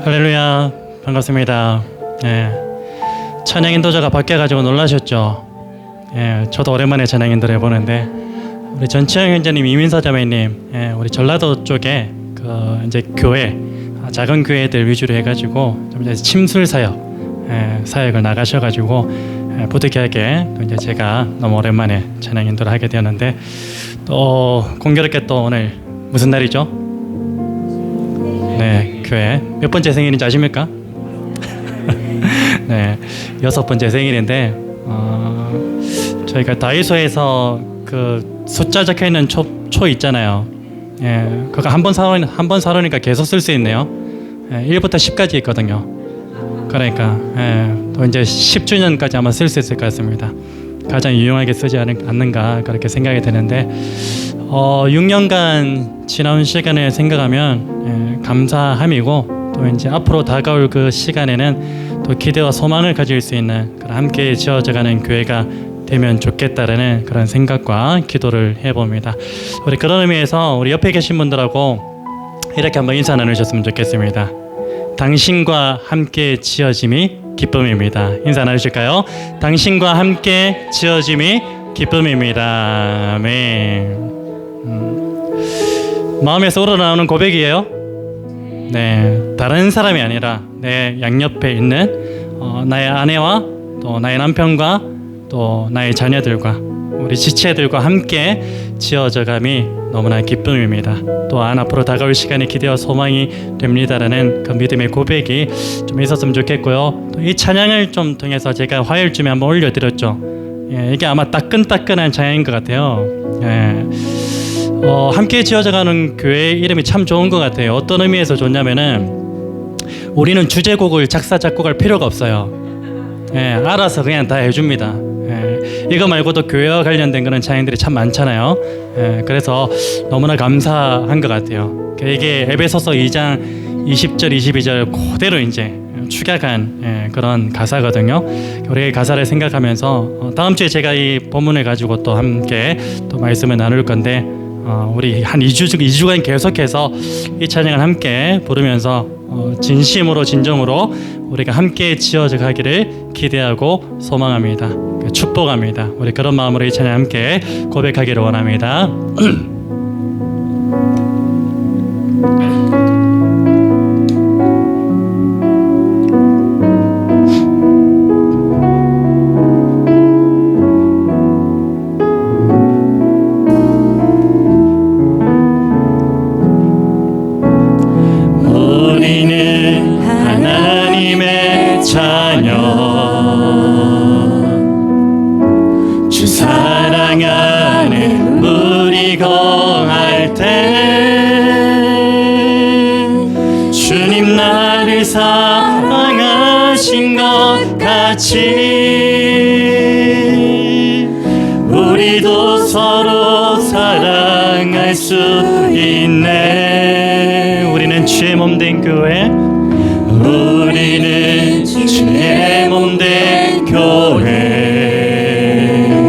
할렐루야, 반갑습니다. 찬양 인도자가 바뀌어가지고 놀라셨죠? 저도 오랜만에 찬양 인도를 해보는데 우리 전치영 형제님, 이민서 자매님, 우리 전라도 쪽에 그 이제 교회, 작은 교회들 위주로 해가지고 좀 이제 침술 사역을 나가셔가지고 부득이하게 또 이제 제가 너무 오랜만에 찬양 인도를 하게 되었는데, 또 공교롭게 또 오늘 무슨 날이죠? 네, 교회 몇 번째 생일인지 아십니까? 네, 6번째 생일인데 저희가 다이소에서 그 숫자 적혀 있는 초 있잖아요. 그거 한 번 사놓으니까 계속 쓸 수 있네요. 1부터 10까지 있거든요. 그러니까 또 이제 10주년까지 아마 쓸 수 있을 것 같습니다. 가장 유용하게 쓰지 않는가 그렇게 생각이 되는데, 6년간 지나온 시간을 생각하면 감사함이고, 또 이제 앞으로 다가올 그 시간에는 또 기대와 소망을 가질 수 있는 그런 함께 지어져가는 교회가 되면 좋겠다라는 그런 생각과 기도를 해봅니다. 우리 그런 의미에서 우리 옆에 계신 분들하고 이렇게 한번 인사 나누셨으면 좋겠습니다. 당신과 함께 지어짐이 기쁨입니다. 인사 나누실까요? 당신과 함께 지어짐이 기쁨입니다. 아멘. 마음에서 우러나오는 고백이에요. 네, 다른 사람이 아니라 내 양옆에 있는 나의 아내와 또 나의 남편과 또 나의 자녀들과 우리 지체들과 함께 지어져감이 너무나 기쁨입니다. 또한 앞으로 다가올 시간에 기대와 소망이 됩니다라는 그 믿음의 고백이 좀 있었으면 좋겠고요. 또 이 찬양을 좀 통해서 제가 화요일쯤에 한번 올려드렸죠. 이게 아마 따끈따끈한 찬양인 것 같아요. 함께 지어져가는 교회 이름이 참 좋은 것 같아요. 어떤 의미에서 좋냐면은 우리는 주제곡을 작사 작곡할 필요가 없어요. 알아서 그냥 다 해줍니다. 이거 말고도 교회와 관련된 그런 찬양들이 참 많잖아요. 그래서 너무나 감사한 것 같아요. 이게 에베소서 2장 20절 22절 그대로 이제 축약한 그런 가사거든요. 우리 가사를 생각하면서 다음 주에 제가 이 본문을 가지고 또 함께 또 말씀을 나눌 건데, 우리 한 2주간 계속해서 이 찬양을 함께 부르면서 진심으로 진정으로 우리가 함께 지어져 가기를 기대하고 소망합니다. 축복합니다. 우리 그런 마음으로 이 찬양 함께 고백하기를 원합니다. 우리는 하나님의 자녀, 주 사랑 안에 우리 거할 때 주님 나를 사랑하신 것 같이 우리도 서로 사랑할 수 있네. 우리는 주의 몸된 교회, 우리는 주의 몸된 교회,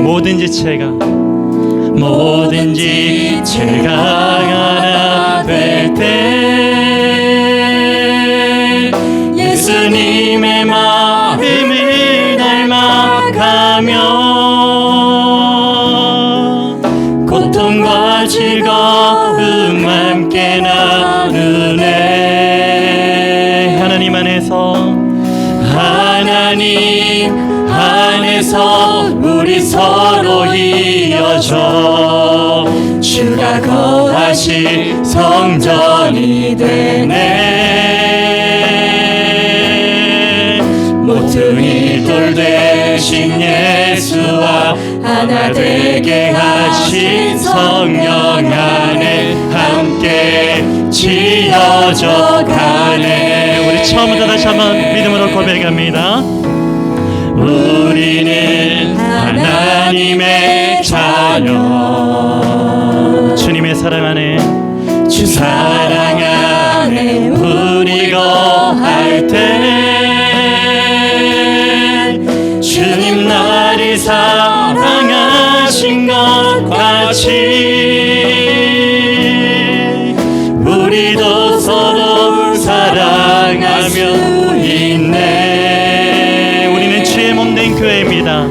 모든 지체가 하나 될 때 예수님의 마음을 닮아가며 고통과 즐거움 함께 나누네. 하나님 안에서 우리 서로 이어져 주가 거하실 성전이 되네. 모퉁이 돌 되신 예수와 하나 되게 하신 성령 안에 함께 지어져 가네. 우리 처음부터 다시 한번 믿음으로 고백합니다. 우리는 하나님의 자녀, 주님의 사랑 안에, 주 사랑 안에 우리 거할 때 주님 나를 사랑하신 것 같이 우리도 서로 사랑 향하며 있네. 우리는 주의 몸된 교회입니다.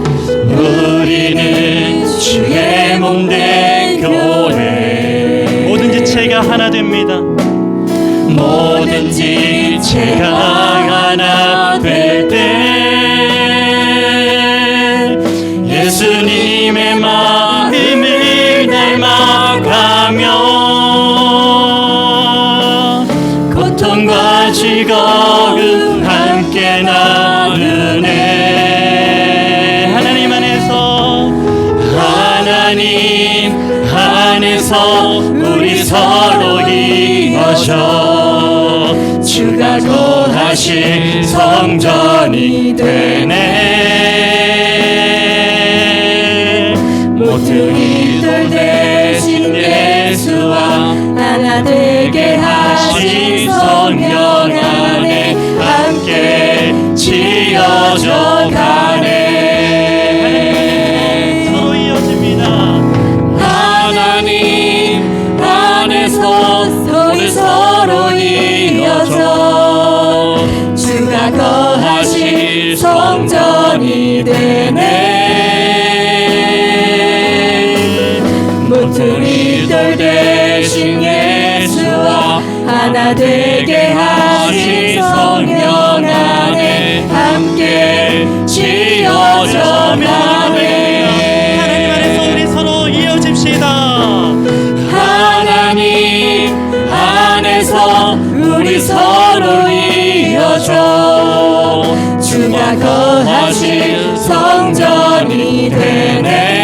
우리는 주의 몸된 교회. 모든 지체가 하나 됩니다. 모든 지체가 하나 될 때 예수님의 마음을 닮아가며 고통과 즐거움 함께 나누네. 하나님 안에서 우리 서로 이어져 주가 거하실 성전이 되네. 모퉁이 돌 대신 예수와 하나 되게 하신 성령 안에 함께 지어져 가네. 서로 이어집니다. 하나님 안에서 우리 서로 이어져 주가 거하실 성전이 되네. 모퉁이 돌 대신 예수와 하나 되게 하신 성령 안에 함께 지어져 가네. 하나님 안에서 우리 서로 이어집시다. 하나님 안에서 우리 서로 이어져 주가 거하실 성전이 되네.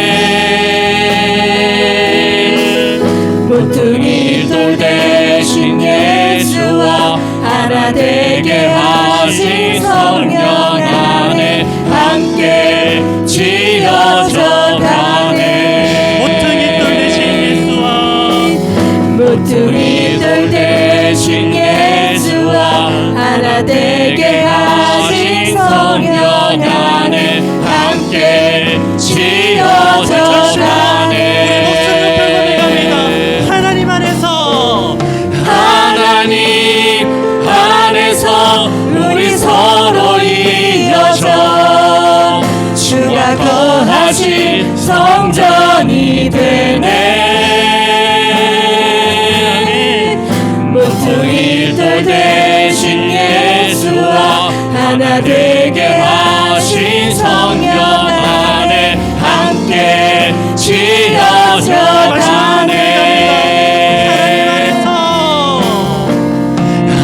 모퉁이 돌 대신 예수와 하나 되게 하신 성령 안에 함께 지어져 가네. 모퉁이 돌 대신 예수와 모퉁이 돌 대신 예수와 하나 되게 하신 성령 안에 함께 지어져 가네. 하나님 안에서 우리 서로 이어져 주가 거하신 성전이 되네. 모퉁이 돌 대신 예수와 하나 되게 하신 성령 안에 함께 지어져 가네.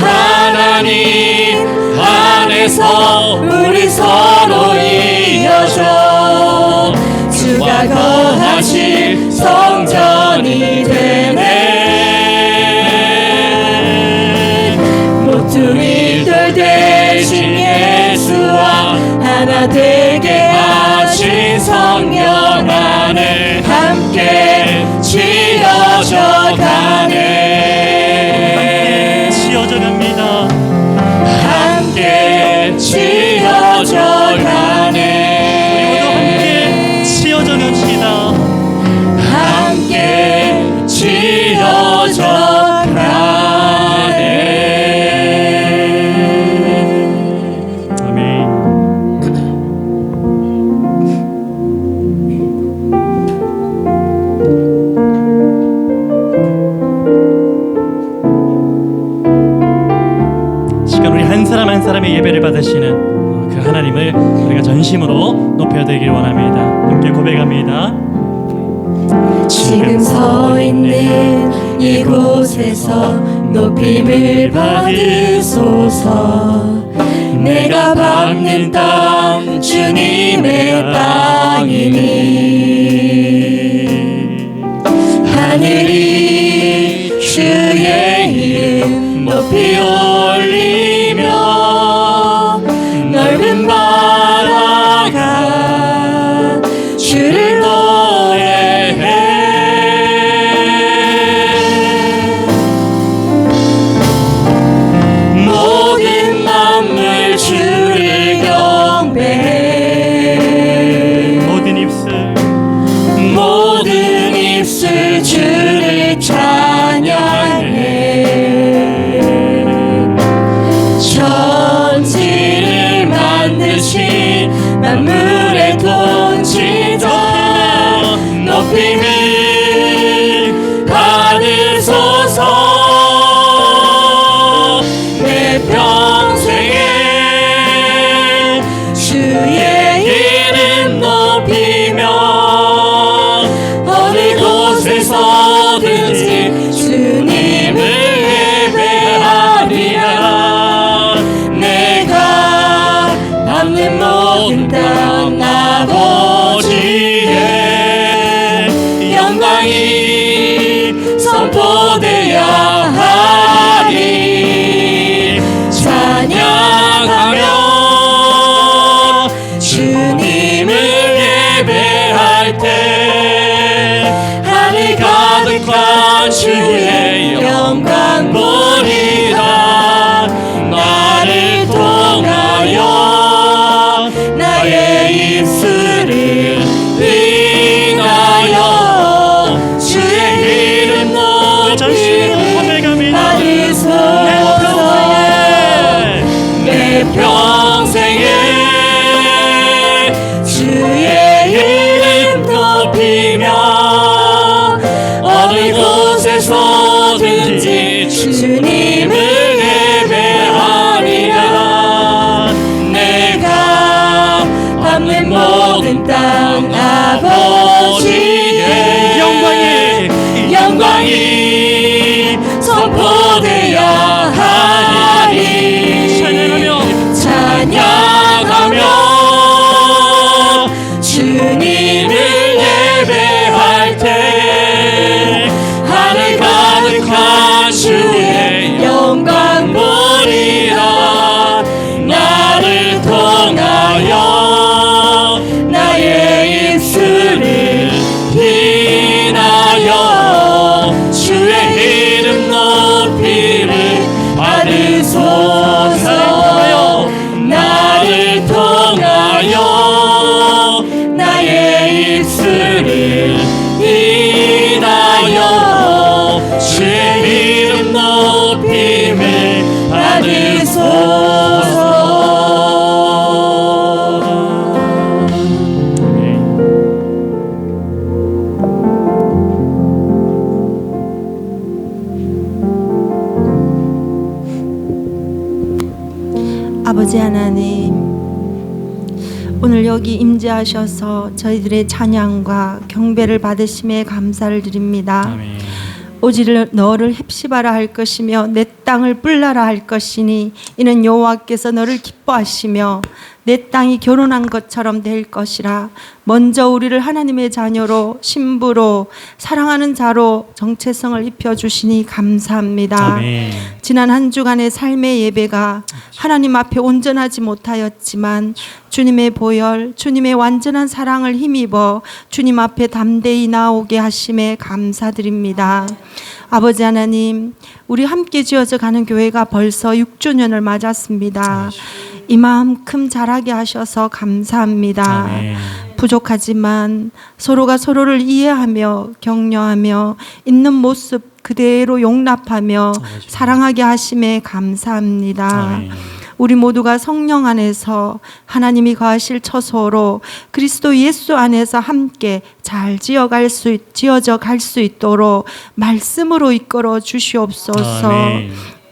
하나님 안에서 우리 서로 이어져 주가 거하실 성전이 되네. 모퉁이 돌 대신 예수와 하나 되게 하신 성령 안에 함께 지어져 가네. 지어져 갑니다. 함께 지어져 가네. 우리도 함께 지어져 갑시다. 함께 지어져 가네. 아멘. 시간 우리 한 사람 한 사람의 예배를 받으시는 그 하나님을 우리가 전심으로 높여드리길 원합니다. 함께 고백합니다. 지금 서 있는 이곳에서 높임을 받으소서. 내가 밟는 땅 주님의 땅이니 하늘이 주의 이름 높이 올리며 넓은 바다가 주를 노래해. 모든 만물 주를 경배해. 모든 입술 주를 찬양해. 평생에 주의 이름 높이며 어느 곳에서든지 주님을 예배하리라. 내가 밟는 모든 땅 아버지의 영광이 선포되어야 하리. 찬양하며 주님을 예배할 때 하늘 가득한 주의 영광 보리라. 나를 통하여 나의 입술을 인하여 주의 이름 높이를 받으소서. 나를 통하여 나의 입술을 인하여 주의 이름 높임을 받으소서. 아버지 하나님, 오늘 여기 임재하셔서 저희들의 찬양과 경배를 받으심에 감사를 드립니다. 아멘. 오직 너를 헵시바라 할 것이며 내 땅을 뿔라라 할 것이니 이는 여호와께서 너를 기뻐하시며 내 땅이 결혼한 것처럼 될 것이라. 먼저 우리를 하나님의 자녀로 신부로 사랑하는 자로 정체성을 입혀주시니 감사합니다. 아멘. 지난 한 주간의 삶의 예배가 하나님 앞에 온전하지 못하였지만 주님의 보혈, 주님의 완전한 사랑을 힘입어 주님 앞에 담대히 나오게 하심에 감사드립니다. 아버지 하나님, 우리 함께 지어져 가는 교회가 벌써 6주년을 맞았습니다. 이만큼 자라게 하셔서 감사합니다. 아멘. 부족하지만 서로가 서로를 이해하며 격려하며 있는 모습 그대로 용납하며 사랑하게 하심에 감사합니다. 아멘. 우리 모두가 성령 안에서 하나님이 거하실 처소로 그리스도 예수 안에서 함께 잘 지어져 갈 수 있도록 말씀으로 이끌어 주시옵소서. 아멘.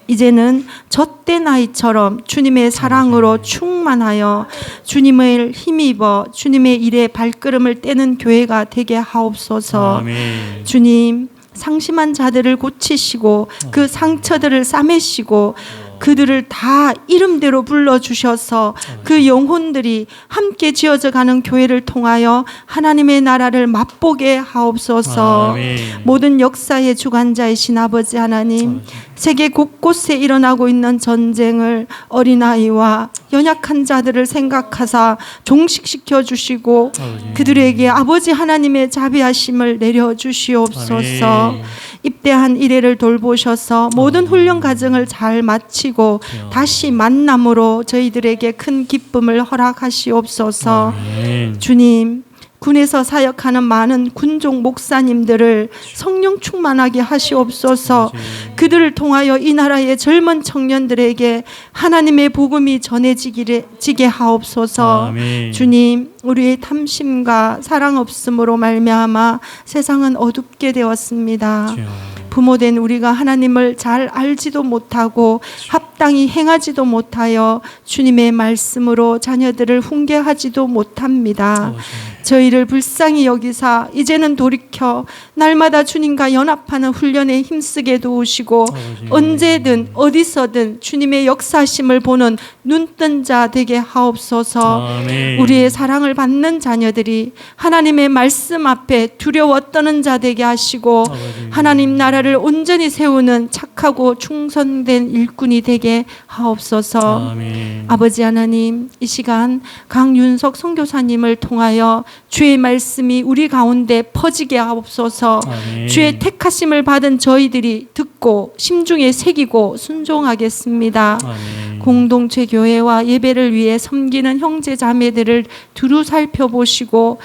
이제는 젖된 아이처럼 주님의 사랑으로 충만하여 주님을 힘입어 주님의 일에 발걸음을 떼는 교회가 되게 하옵소서. 아멘. 주님, 상심한 자들을 고치시고 그 상처들을 싸매시고 그들을 다 이름대로 불러주셔서 그 영혼들이 함께 지어져 가는 교회를 통하여 하나님의 나라를 맛보게 하옵소서. 아멘. 모든 역사의 주관자이신 아버지 하나님, 세계 곳곳에 일어나고 있는 전쟁을 어린아이와 연약한 자들을 생각하사 종식시켜 주시고 그들에게 아버지 하나님의 자비하심을 내려주시옵소서. 아멘. 입대한 이래를 돌보셔서 모든 훈련 과정을 잘 마치고 다시 만남으로 저희들에게 큰 기쁨을 허락하시옵소서. 아멘. 주님, 군에서 사역하는 많은 군종 목사님들을 성령 충만하게 하시옵소서. 그들을 통하여 이 나라의 젊은 청년들에게 하나님의 복음이 전해지게 하옵소서. 아멘. 주님, 우리의 탐심과 사랑 없음으로 말미암아 세상은 어둡게 되었습니다. 주여. 부모된 우리가 하나님을 잘 알지도 못하고 합당히 행하지도 못하여 주님의 말씀으로 자녀들을 훈계하지도 못합니다. 저희를 불쌍히 여기사 이제는 돌이켜 날마다 주님과 연합하는 훈련에 힘쓰게 도우시고 언제든 어디서든 주님의 역사심을 보는 눈뜬 자 되게 하옵소서. 아멘. 우리의 사랑을 받는 자녀들이 하나님의 말씀 앞에 두려워 떠는 자 되게 하시고 하나님 나라를 온전히 세우는 착하고 충성된 일꾼이 되게 하옵소서. 아멘. 아버지 하나님, 이 시간 강윤석 선교사님을 통하여 주의 말씀이 우리 가운데 퍼지게 하옵소서. 아멘. 주의 택하심을 받은 저희들이 듣고 심중에 새기고 순종하겠습니다. 아멘. 공동체 교회와 예배를 위해 섬기는 형제 자매들을 두루 살펴보시고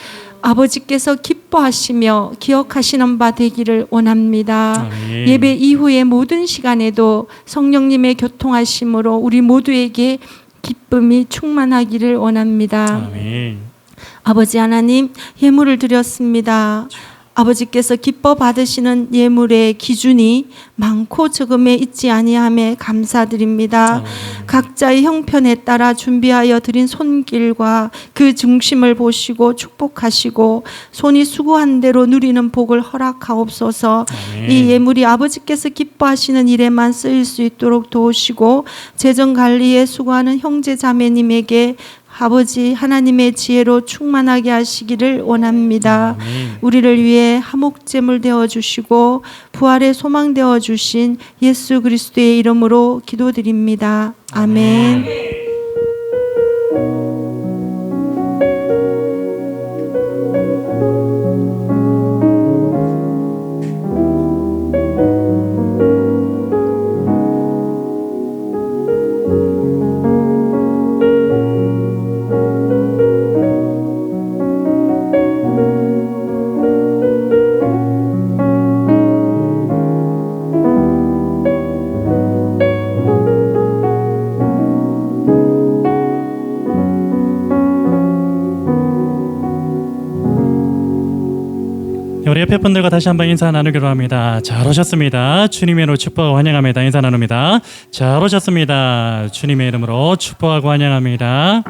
아버지께서 기뻐하시며 기억하시는 바 되기를 원합니다. 아멘. 예배 이후의 모든 시간에도 성령님의 교통하심으로 우리 모두에게 기쁨이 충만하기를 원합니다. 아멘. 아버지 하나님, 예물을 드렸습니다. 아버지께서 기뻐 받으시는 예물의 기준이 많고 적음에 있지 아니함에 감사드립니다. 각자의 형편에 따라 준비하여 드린 손길과 그 중심을 보시고 축복하시고 손이 수고한 대로 누리는 복을 허락하옵소서. 아멘. 이 예물이 아버지께서 기뻐하시는 일에만 쓰일 수 있도록 도우시고 재정 관리에 수고하는 형제 자매님에게 아버지 하나님의 지혜로 충만하게 하시기를 원합니다. 아멘. 우리를 위해 화목제물 되어 주시고 부활의 소망 되어 주신 예수 그리스도의 이름으로 기도드립니다. 아멘. 우리 옆에 분들과 다시 한번 인사 나누기로 합니다. 잘 오셨습니다. 주님의 이름으로 축복하고 환영합니다. 인사 나눕니다. 잘 오셨습니다. 주님의 이름으로 축복하고 환영합니다.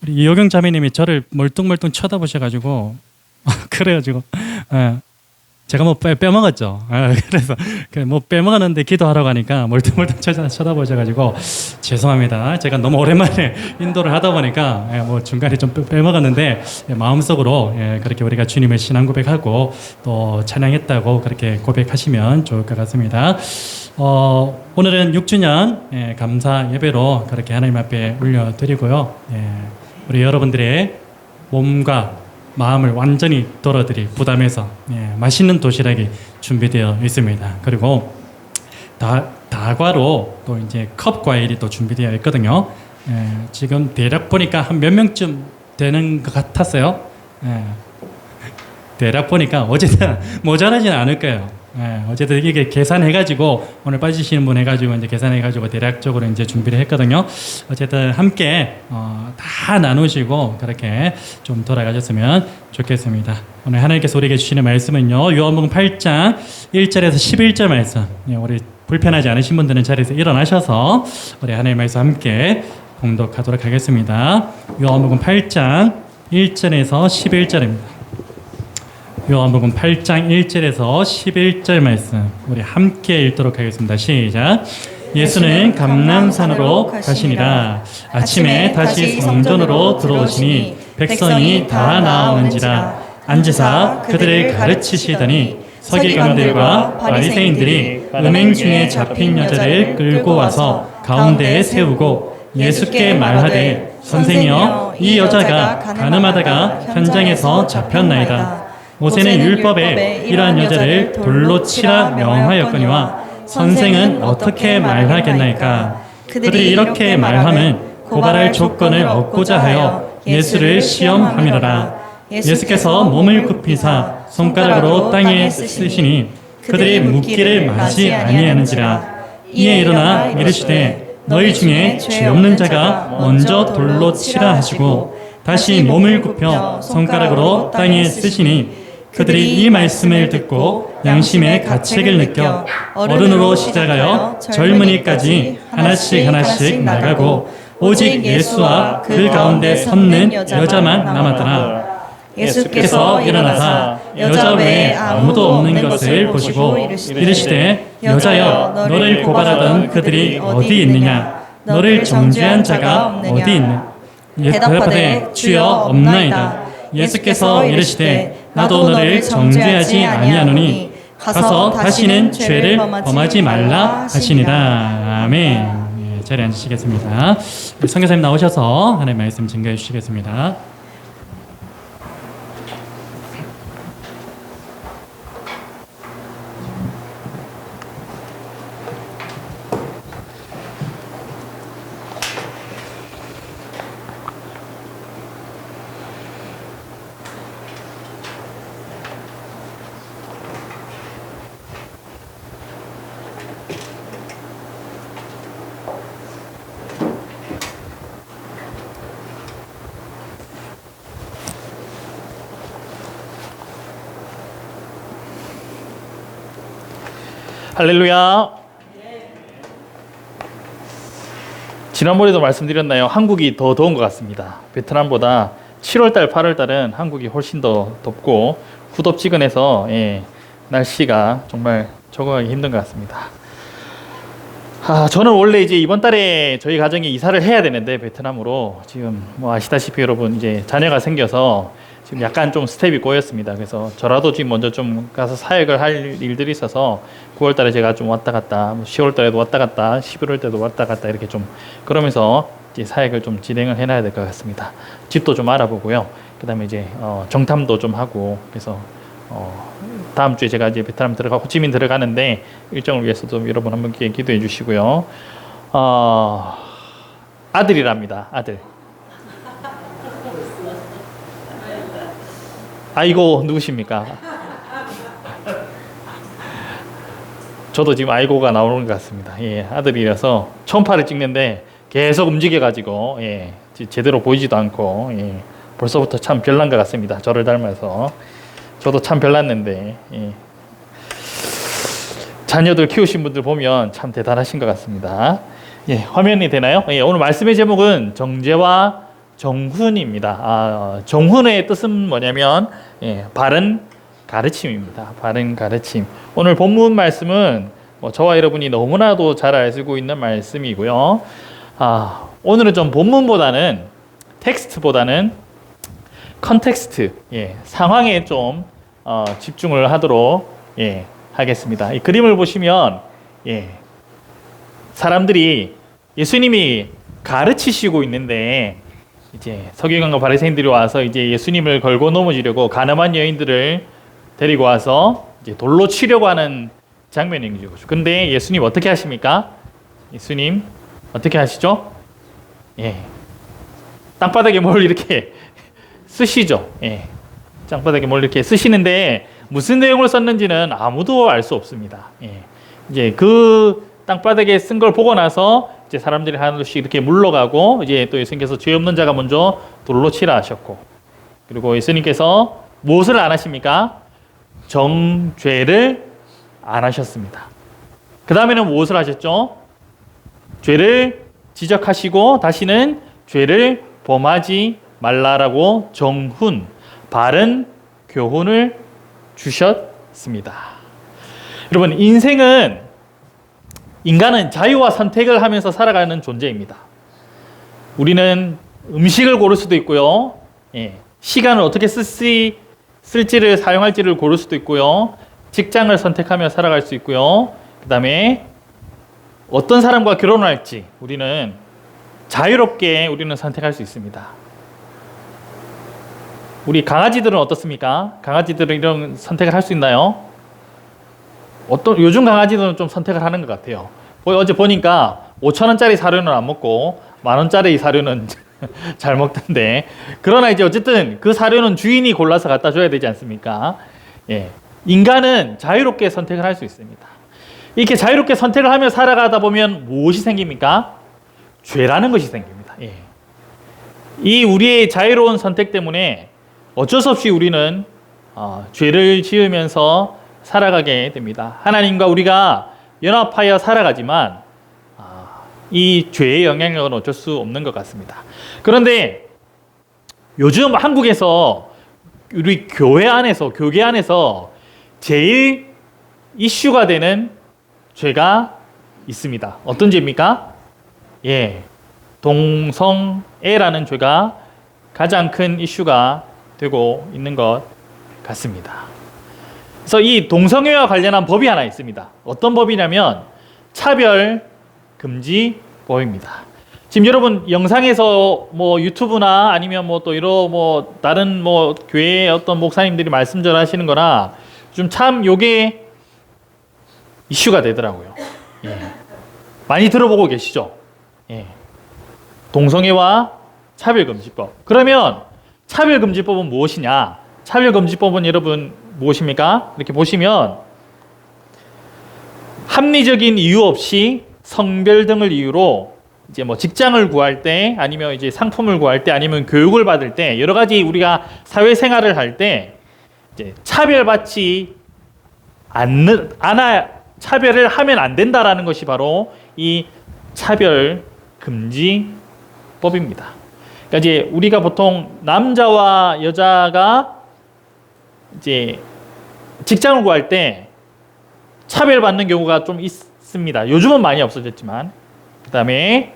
우리 이호경 자매님이 저를 멀뚱멀뚱 쳐다보셔가지고 그래가지고 제가 뭐 빼먹었죠. 그래서 뭐 빼먹었는데 기도하러 가니까 멀뚱멀뚱 쳐다보셔가지고 죄송합니다. 제가 너무 오랜만에 인도를 하다 보니까 뭐 중간에 좀 빼먹었는데 마음속으로 그렇게 우리가 주님의 신앙 고백하고 또 찬양했다고 그렇게 고백하시면 좋을 것 같습니다. 오늘은 6주년 감사 예배로 그렇게 하나님 앞에 올려드리고요. 우리 여러분들의 몸과 마음을 완전히 덜어드릴 부담에서 맛있는 도시락이 준비되어 있습니다. 그리고 다과로 또 이제 컵 과일이 또 준비되어 있거든요. 지금 대략 보니까 한 몇 명쯤 되는 것 같았어요. 대략 보니까 어쨌든 모자라지는 않을 거예요. 어쨌든 이게 계산해가지고 오늘 빠지시는 분 해가지고 이제 계산해가지고 대략적으로 이제 준비를 했거든요. 어쨌든 함께 다 나누시고 그렇게 좀 돌아가셨으면 좋겠습니다. 오늘 하나님께서 우리에게 주시는 말씀은요, 요한복음 8장 1절에서 11절 말씀. 우리 불편하지 않으신 분들은 자리에서 일어나셔서 우리 하나님의 말씀 함께 공독하도록 하겠습니다. 요한복음 8장 1절에서 11절입니다. 요한복음 8장 1절에서 11절 말씀 우리 함께 읽도록 하겠습니다. 시작. 예수는 감람산으로 가시니라. 아침에 다시 성전으로 들어오시니 백성이 다 나오는지라. 앉으사 그들을 가르치시더니 서기관들과 바리새인들이 은행 중에 잡힌 여자를 끌고 와서 가운데에 세우고 예수께 말하되 선생이여, 이 여자가 가늠하다가 현장에서 잡혔나이다. 모세는 율법에 이러한 여자를 돌로 치라 명하였거니와 선생은 어떻게 말하겠나이까. 그들이 이렇게 말함은 고발할 조건을 얻고자 하여 예수를 시험함이로라. 예수께서 몸을 굽히사 손가락으로 땅에 쓰시니 그들이 묻기를 마지 아니하는지라. 이에 일어나 이르시되 너희 중에 죄 없는 자가 먼저 돌로 치라 하시고 다시 몸을 굽혀 손가락으로 땅에 쓰시니 그들이 이 말씀을 듣고 양심의 가책을 느껴 어른으로 시작하여 젊은이까지 하나씩 나가고 오직 예수와 그 가운데 섰는 여자만 남았더라. 예수께서 일어나사 여자 외에 아무도 없는 것을 보시고 이르시되 여자여, 너를 고발하던 그들이 어디 있느냐? 너를 정죄한 자가 어디 있느냐? 대답하되 주여 없나이다. 예수께서 이르시되 나도 너를 정죄하지 아니하노니 가서 다시는 죄를 범하지 말라 하시니라. 아멘. 자리에 앉으시겠습니다. 선교사님 나오셔서 하나님의 말씀 증거해 주시겠습니다. 할렐루야. 지난번에도 말씀드렸나요? 한국이 더 더운 것 같습니다. 베트남보다 7월달, 8월달은 한국이 훨씬 더 덥고 후덥지근해서 날씨가 정말 적응하기 힘든 것 같습니다. 저는 원래 이제 이번 달에 저희 가정이 이사를 해야 되는데 베트남으로 지금 뭐 아시다시피 여러분 이제 자녀가 생겨서 지금 약간 좀 스텝이 꼬였습니다. 그래서 저라도 지금 먼저 좀 가서 사역을 할 일들이 있어서 9월 달에 제가 좀 왔다 갔다 10월 달에도 왔다 갔다 11월 때도 왔다 갔다 이렇게 좀 그러면서 이제 사역을 좀 진행을 해놔야 될 것 같습니다. 집도 좀 알아보고요. 그다음에 이제 정탐도 좀 하고 그래서 다음 주에 제가 이제 베트남 호치민 들어가는데 일정을 위해서도 여러분 한 분께 기도해 주시고요. 아들이랍니다. 아들. 아이고 누구십니까? 저도 지금 아이고가 나오는 것 같습니다. 아들이라서 초음파를 찍는데 계속 움직여가지고 제대로 보이지도 않고 벌써부터 참 별난 것 같습니다. 저를 닮아서 저도 참 별났는데 자녀들 키우신 분들 보면 참 대단하신 것 같습니다. 화면이 되나요? 오늘 말씀의 제목은 정죄와 정훈입니다. 정훈의 뜻은 뭐냐면 바른 가르침입니다. 바른 가르침. 오늘 본문 말씀은 저와 여러분이 너무나도 잘 알고 있는 말씀이고요. 오늘은 좀 본문보다는 텍스트보다는 컨텍스트, 상황에 좀 집중을 하도록 하겠습니다. 이 그림을 보시면 사람들이 예수님이 가르치시고 있는데 이제 서기관과 바리새인들이 와서 이제 예수님을 걸고 넘어지려고 가늠한 여인들을 데리고 와서 이제 돌로 치려고 하는 장면이죠. 근데 예수님 어떻게 하십니까? 예수님 어떻게 하시죠? 땅바닥에 뭘 이렇게 쓰시죠. 땅바닥에 뭘 이렇게 쓰시는데 무슨 내용을 썼는지는 아무도 알 수 없습니다. 이제 그 땅바닥에 쓴 걸 보고 나서 이제 사람들이 하나씩 이렇게 물러가고 이제 또 예수님께서 죄 없는 자가 먼저 돌로 치라 하셨고 그리고 예수님께서 무엇을 안 하십니까? 정죄를 안 하셨습니다. 그 다음에는 무엇을 하셨죠? 죄를 지적하시고 다시는 죄를 범하지 말라라고 정훈, 바른 교훈을 주셨습니다. 여러분 인간은 자유와 선택을 하면서 살아가는 존재입니다. 우리는 음식을 고를 수도 있고요. 시간을 어떻게 쓸지를 사용할지를 고를 수도 있고요. 직장을 선택하며 살아갈 수 있고요. 그 다음에 어떤 사람과 결혼을 할지 우리는 자유롭게 우리는 선택할 수 있습니다. 우리 강아지들은 어떻습니까? 강아지들은 이런 선택을 할 수 있나요? 요즘 강아지들은 좀 선택을 하는 것 같아요. 어제 보니까 5,000원짜리 사료는 안 먹고 10,000원짜리 사료는 잘 먹던데 그러나 이제 어쨌든 그 사료는 주인이 골라서 갖다 줘야 되지 않습니까? 인간은 자유롭게 선택을 할 수 있습니다. 이렇게 자유롭게 선택을 하며 살아가다 보면 무엇이 생깁니까? 죄라는 것이 생깁니다. 이 우리의 자유로운 선택 때문에 어쩔 수 없이 우리는 죄를 지으면서 살아가게 됩니다. 하나님과 우리가 연합하여 살아가지만 이 죄의 영향력은 어쩔 수 없는 것 같습니다. 그런데 요즘 한국에서 우리 교회 안에서 제일 이슈가 되는 죄가 있습니다. 어떤 죄입니까? 동성애라는 죄가 가장 큰 이슈가 되고 있는 것 같습니다. 그래서 이 동성애와 관련한 법이 하나 있습니다. 어떤 법이냐면 차별금지법입니다. 지금 여러분 영상에서 뭐 유튜브나 아니면 뭐 또 이런 뭐 다른 뭐 교회의 어떤 목사님들이 말씀 전하시는 거나 좀 참 요게 이슈가 되더라고요. 많이 들어보고 계시죠? 동성애와 차별금지법. 그러면 차별금지법은 무엇이냐? 차별금지법은 여러분 무엇입니까? 이렇게 보시면 합리적인 이유 없이 성별 등을 이유로 이제 뭐 직장을 구할 때 아니면 이제 상품을 구할 때 아니면 교육을 받을 때 여러 가지 우리가 사회생활을 할 때 이제 차별받지 차별을 하면 안 된다라는 것이 바로 이 차별 금지법입니다. 그러니까 이제 우리가 보통 남자와 여자가 이제 직장을 구할 때 차별받는 경우가 좀 있습니다. 요즘은 많이 없어졌지만. 그다음에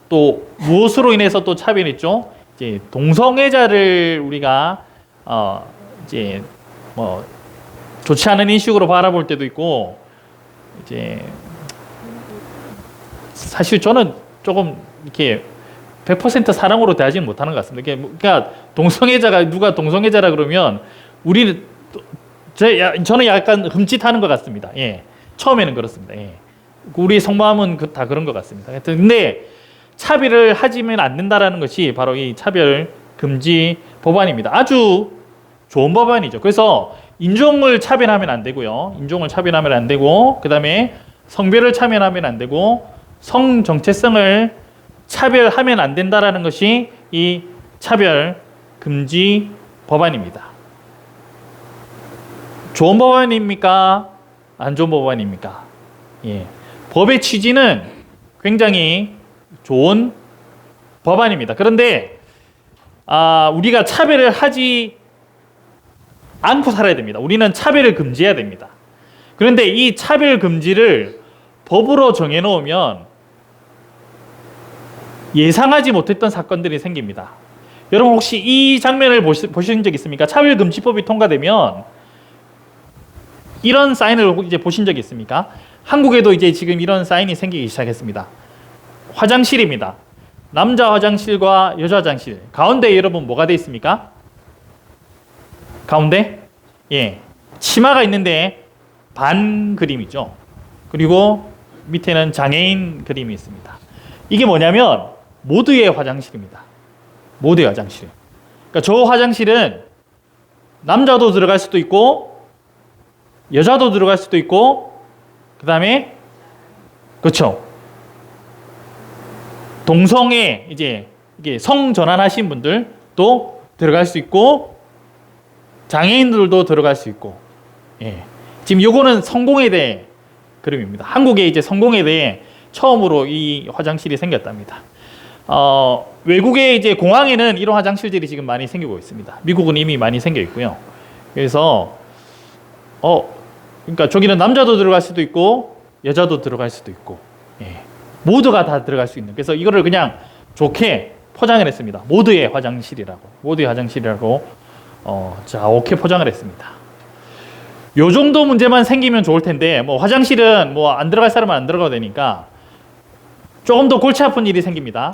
또 무엇으로 인해서 또 차별이 있죠? 이제 동성애자를 우리가 이제 뭐 좋지 않은 인식으로 바라볼 때도 있고, 이제 사실 저는 조금 이렇게 100% 사랑으로 대하지는 못하는 것 같습니다. 그러니까 동성애자가 누가 동성애자라 그러면 우리는 저는 약간 흠칫하는 것 같습니다. 예, 처음에는 그렇습니다. 예. 우리 속마음은 다 그런 것 같습니다. 근데 차별을 하지면 안 된다라는 것이 바로 이 차별 금지 법안입니다. 아주 좋은 법안이죠. 그래서 인종을 차별하면 안 되고요. 인종을 차별하면 안 되고, 그 다음에 성별을 차별하면 안 되고, 성 정체성을 차별하면 안 된다라는 것이 이 차별 금지 법안입니다. 좋은 법안입니까? 안 좋은 법안입니까? 예. 법의 취지는 굉장히 좋은 법안입니다. 그런데 우리가 차별을 하지 않고 살아야 됩니다. 우리는 차별을 금지해야 됩니다. 그런데 이 차별 금지를 법으로 정해놓으면 예상하지 못했던 사건들이 생깁니다. 여러분 혹시 이 장면을 보신 적 있습니까? 차별금지법이 통과되면 이런 사인을 이제 보신 적 있습니까? 한국에도 이제 지금 이런 사인이 생기기 시작했습니다. 화장실입니다. 남자 화장실과 여자 화장실. 가운데 여러분 뭐가 돼 있습니까? 가운데? 예. 치마가 있는데 반 그림이죠. 그리고 밑에는 장애인 그림이 있습니다. 이게 뭐냐면 모두의 화장실입니다. 모두의 화장실. 그러니까 저 화장실은 남자도 들어갈 수도 있고 여자도 들어갈 수도 있고, 그 다음에 그렇죠. 동성애 이제 이게 성 전환하신 분들도 들어갈 수 있고 장애인들도 들어갈 수 있고. 예. 지금 요거는 성공에 대해 그림입니다. 한국에 이제 성공에 대해 처음으로 이 화장실이 생겼답니다. 외국의 이제 공항에는 이런 화장실들이 지금 많이 생기고 있습니다. 미국은 이미 많이 생겨 있고요. 그래서 그러니까 저기는 남자도 들어갈 수도 있고 여자도 들어갈 수도 있고, 예. 모두가 다 들어갈 수 있는. 그래서 이거를 그냥 좋게 포장을 했습니다. 모두의 화장실이라고. 모두의 화장실이라고 오케이 포장을 했습니다. 요 정도 문제만 생기면 좋을 텐데, 뭐 화장실은 뭐 안 들어갈 사람은 안 들어가도 되니까 조금 더 골치 아픈 일이 생깁니다.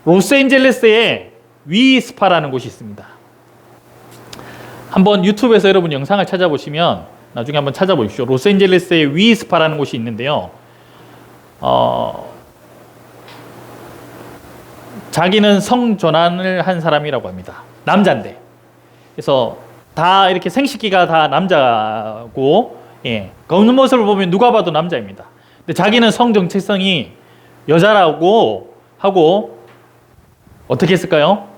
로스앤젤레스에 위스파라는 곳이 있습니다. 한번 유튜브에서 여러분 영상을 찾아보시면 나중에 한번 찾아보십시오. 로스앤젤레스에 위스파라는 곳이 있는데요. 자기는 성전환을 한 사람이라고 합니다. 남자인데. 그래서 다 이렇게 생식기가 다 남자고, 예. 걷는 모습을 보면 누가 봐도 남자입니다. 근데 자기는 성 정체성이 여자라고 하고 어떻게 했을까요?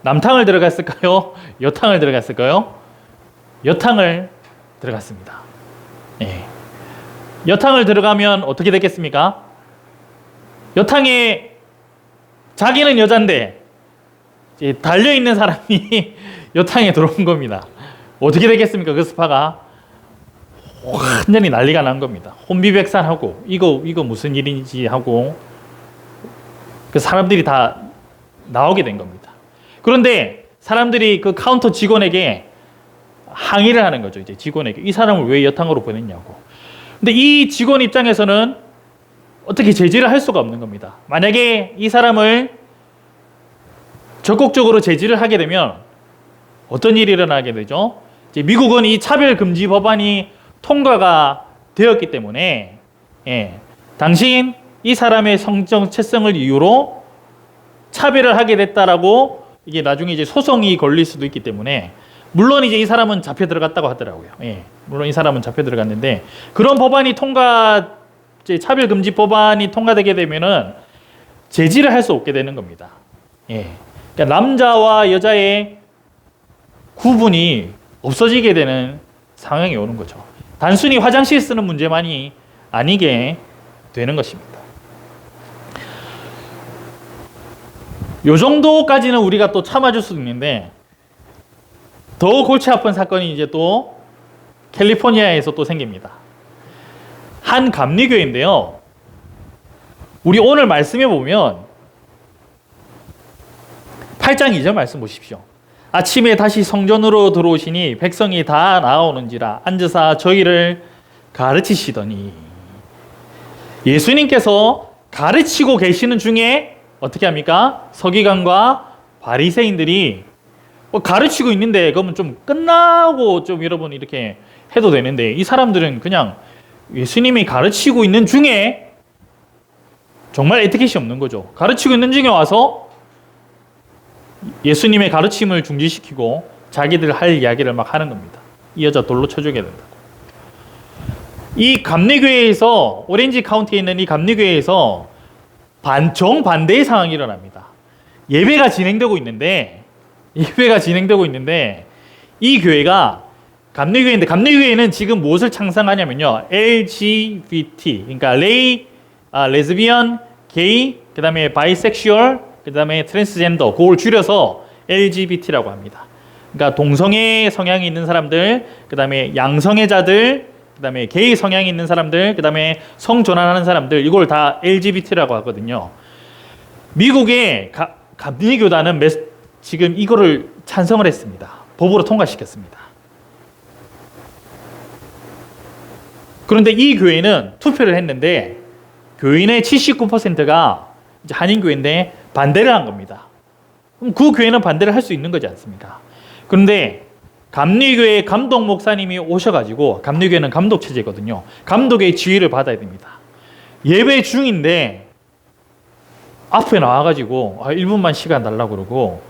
남탕을 들어갔을까요? 여탕을 들어갔을까요? 여탕을 들어갔습니다. 예. 여탕을 들어가면 어떻게 됐겠습니까? 여탕에 자기는 여잔데 이제 달려있는 사람이 여탕에 들어온 겁니다. 어떻게 되겠습니까? 그 스파가 완전히 난리가 난 겁니다. 혼비백산하고 이거 무슨 일인지 하고 그 사람들이 다 나오게 된 겁니다. 그런데 사람들이 그 카운터 직원에게 항의를 하는 거죠. 이제 직원에게 이 사람을 왜 여탕으로 보냈냐고. 근데 이 직원 입장에서는 어떻게 제지를 할 수가 없는 겁니다. 만약에 이 사람을 적극적으로 제지를 하게 되면 어떤 일이 일어나게 되죠? 이제 미국은 이 차별금지 법안이 통과가 되었기 때문에, 예, 당신 이 사람의 성정체성을 이유로 차별을 하게 됐다라고 이게 나중에 이제 소송이 걸릴 수도 있기 때문에, 물론 이제 이 사람은 잡혀 들어갔다고 하더라고요. 예, 물론 이 사람은 잡혀 들어갔는데 그런 법안이 이제 차별금지 법안이 통과되게 되면은 제지를 할 수 없게 되는 겁니다. 예, 그러니까 남자와 여자의 구분이 없어지게 되는 상황이 오는 거죠. 단순히 화장실 쓰는 문제만이 아니게 되는 것입니다. 요 정도까지는 우리가 또 참아줄 수 있는데 더 골치 아픈 사건이 이제 또 캘리포니아에서 또 생깁니다. 한 감리교회인데요. 우리 오늘 말씀해 보면 8장 2절 말씀 보십시오. 아침에 다시 성전으로 들어오시니 백성이 다 나아오는지라 앉으사 저희를 가르치시더니, 예수님께서 가르치고 계시는 중에 어떻게 합니까? 서기관과 바리새인들이 가르치고 있는데 그러면 좀 끝나고 좀 여러분 이렇게 해도 되는데, 이 사람들은 그냥 예수님이 가르치고 있는 중에 정말 에티켓이 없는 거죠. 가르치고 있는 중에 와서 예수님의 가르침을 중지시키고 자기들 할 이야기를 막 하는 겁니다. 이 여자 돌로 쳐 죽여야 된다고. 이 감리교회에서, 오렌지 카운티에 있는 이 감리교회에서 정반대의 상황이 일어납니다. 예배가 진행되고 있는데 이 교회가 감리교회인데, 감리교회는 지금 무엇을 창상하냐면요, LGBT, 그러니까 레즈비언, 게이, 그 다음에 바이섹슈얼, 그 다음에 트랜스젠더, 그걸 줄여서 LGBT라고 합니다. 그러니까 동성애 성향이 있는 사람들, 그 다음에 양성애자들, 그 다음에 게이 성향이 있는 사람들, 그 다음에 성전환하는 사람들, 이걸 다 LGBT라고 하거든요. 미국의 감리교단은 지금 이거를 찬성을 했습니다. 법으로 통과시켰습니다. 그런데 이 교회는 투표를 했는데 교인의 79%가 이제 한인교회인데 반대를 한 겁니다. 그럼 그 교회는 반대를 할 수 있는 거지 않습니까? 그런데 감리교회 감독 목사님이 오셔가지고, 감리교회는 감독 체제거든요. 감독의 지휘를 받아야 됩니다. 예배 중인데 앞에 나와가지고 1분만 시간 달라고 그러고,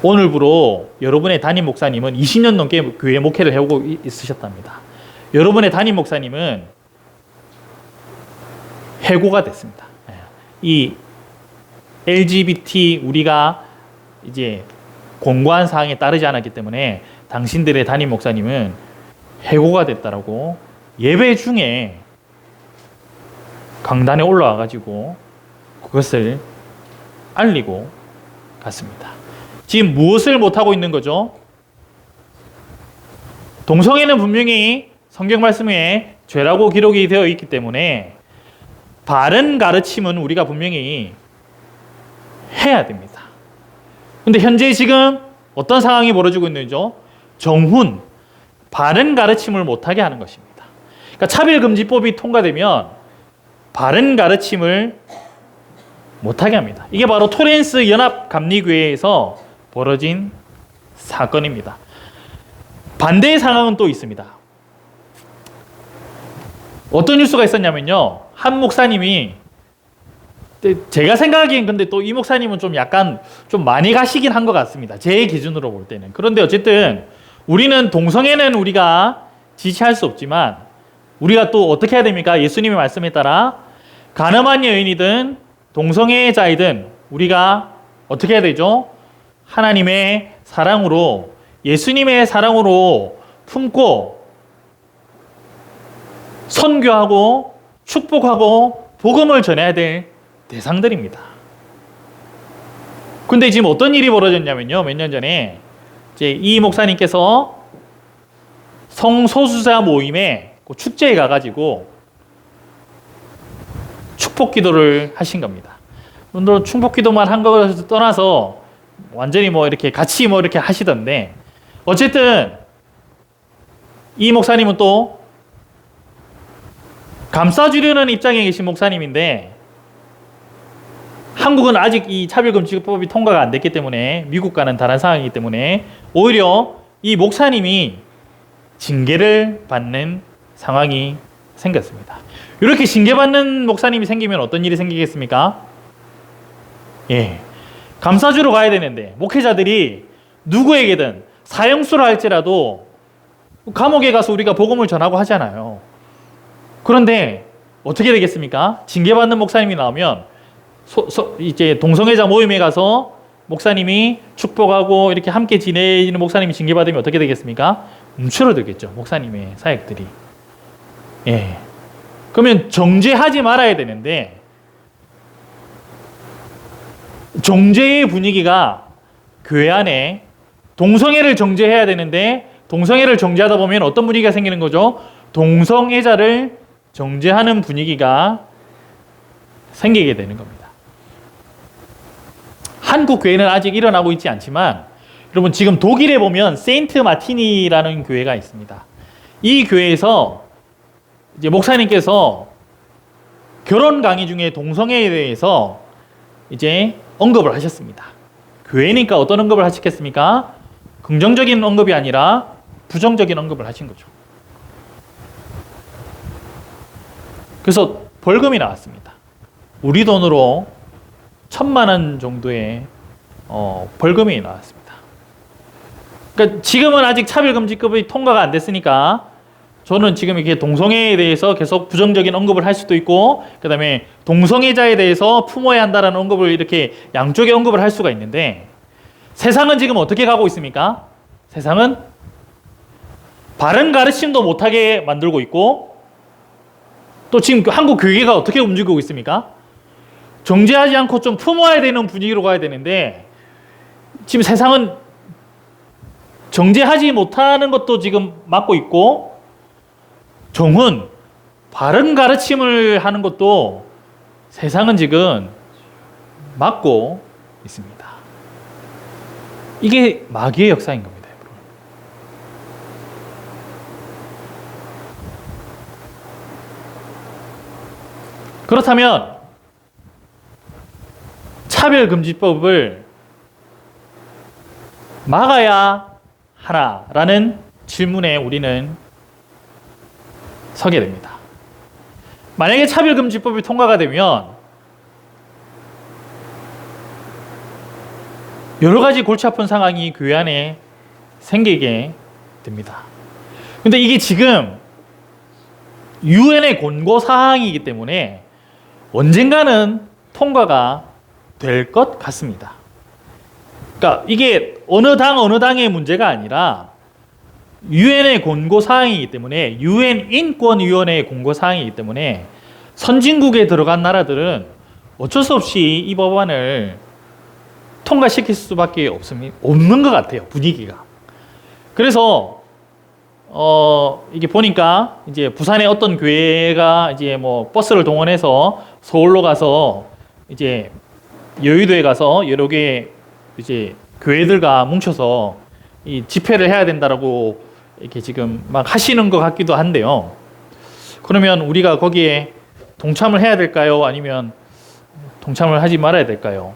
오늘부로 여러분의 담임 목사님은 20년 넘게 교회 목회를 해오고 있으셨답니다. 여러분의 담임 목사님은 해고가 됐습니다. 이 LGBT 우리가 이제 공고한 사항에 따르지 않았기 때문에 당신들의 담임 목사님은 해고가 됐다라고 예배 중에 강단에 올라와 가지고 그것을 알리고 갔습니다. 지금 무엇을 못하고 있는 거죠? 동성애는 분명히 성경 말씀에 죄라고 기록이 되어 있기 때문에 바른 가르침은 우리가 분명히 해야 됩니다. 근데 현재 지금 어떤 상황이 벌어지고 있는지요? 정훈, 바른 가르침을 못하게 하는 것입니다. 그러니까 차별금지법이 통과되면 바른 가르침을 못하게 합니다. 이게 바로 토렌스 연합감리교회에서 벌어진 사건입니다. 반대의 상황은 또 있습니다. 어떤 뉴스가 있었냐면요, 한 목사님이, 제가 생각하기엔 근데 또 이 목사님은 좀 약간 좀 많이 가시긴 한 것 같습니다. 제 기준으로 볼 때는. 그런데 어쨌든 우리는 동성애는 우리가 지지할 수 없지만 우리가 또 어떻게 해야 됩니까? 예수님의 말씀에 따라 가늠한 여인이든 동성애자이든 우리가 어떻게 해야 되죠? 하나님의 사랑으로, 예수님의 사랑으로 품고 선교하고 축복하고 복음을 전해야 될 대상들입니다. 근데 지금 어떤 일이 벌어졌냐면요, 몇 년 전에 이제 이 목사님께서 성소수자 모임에 축제에 가가지고 축복 기도를 하신 겁니다. 물론 축복 기도만 한 것을 떠나서 완전히 뭐 이렇게 같이 뭐 이렇게 하시던데, 어쨌든 이 목사님은 또 감싸주려는 입장에 계신 목사님인데, 한국은 아직 이 차별금지법이 통과가 안 됐기 때문에, 미국과는 다른 상황이기 때문에 오히려 이 목사님이 징계를 받는 상황이 생겼습니다. 이렇게 징계받는 목사님이 생기면 어떤 일이 생기겠습니까? 감싸주러 가야 되는데 목회자들이 누구에게든 사형수를 할지라도 감옥에 가서 우리가 복음을 전하고 하잖아요. 그런데 어떻게 되겠습니까? 징계받는 목사님이 나오면 이제 동성애자 모임에 가서 목사님이 축복하고 이렇게 함께 지내는 목사님이 징계받으면 어떻게 되겠습니까? 움츠러들겠죠. 목사님의 사역들이. 예. 그러면 정죄하지 말아야 되는데 정죄의 분위기가 교회 안에 동성애를 정죄해야 되는데 동성애를 정죄하다 보면 어떤 분위기가 생기는 거죠? 동성애자를 정죄하는 분위기가 생기게 되는 겁니다. 한국 교회는 아직 일어나고 있지 않지만 여러분 지금 독일에 보면 세인트 마틴이라는 교회가 있습니다. 이 교회에서 이제 목사님께서 결혼 강의 중에 동성애에 대해서 이제 언급을 하셨습니다. 교회니까 어떤 언급을 하셨겠습니까? 긍정적인 언급이 아니라 부정적인 언급을 하신 거죠. 그래서 벌금이 나왔습니다. 우리 돈으로 1,000만 원 정도의 벌금이 나왔습니다. 그러니까 지금은 아직 차별금지법이 통과가 안 됐으니까 저는 지금 이렇게 동성애에 대해서 계속 부정적인 언급을 할 수도 있고 그 다음에 동성애자에 대해서 품어야 한다는 언급을 이렇게 양쪽에 언급을 할 수가 있는데 세상은 지금 어떻게 가고 있습니까? 세상은 바른 가르침도 못하게 만들고 있고 또 지금 한국 교회가 어떻게 움직이고 있습니까? 정죄하지 않고 좀 품어야 되는 분위기로 가야 되는데 지금 세상은 정죄하지 못하는 것도 지금 막고 있고 종은 바른 가르침을 하는 것도 세상은 지금 막고 있습니다. 이게 마귀의 역사인 겁니다. 여러분. 그렇다면 차별금지법을 막아야 하나라는 질문에 우리는 서게 됩니다. 만약에 차별금지법이 통과가 되면 여러 가지 골치 아픈 상황이 교회 안에 생기게 됩니다. 근데 이게 지금 유엔의 권고 사항이기 때문에 언젠가는 통과가 될 것 같습니다. 그러니까 이게 어느 당의 문제가 아니라 유엔의 권고 사항이기 때문에 유엔 인권위원회의 권고 사항이기 때문에 선진국에 들어간 나라들은 어쩔 수 없이 이 법안을 통과시킬 수밖에 없는 것 같아요. 분위기가. 그래서 이게 보니까 이제 부산의 어떤 교회가 이제 뭐 버스를 동원해서 서울로 가서 이제 여의도에 가서 여러 개 이제 교회들과 뭉쳐서 이 집회를 해야 된다라고 이렇게 지금 막 하시는 것 같기도 한데요. 그러면 우리가 거기에 동참을 해야 될까요? 아니면 동참을 하지 말아야 될까요?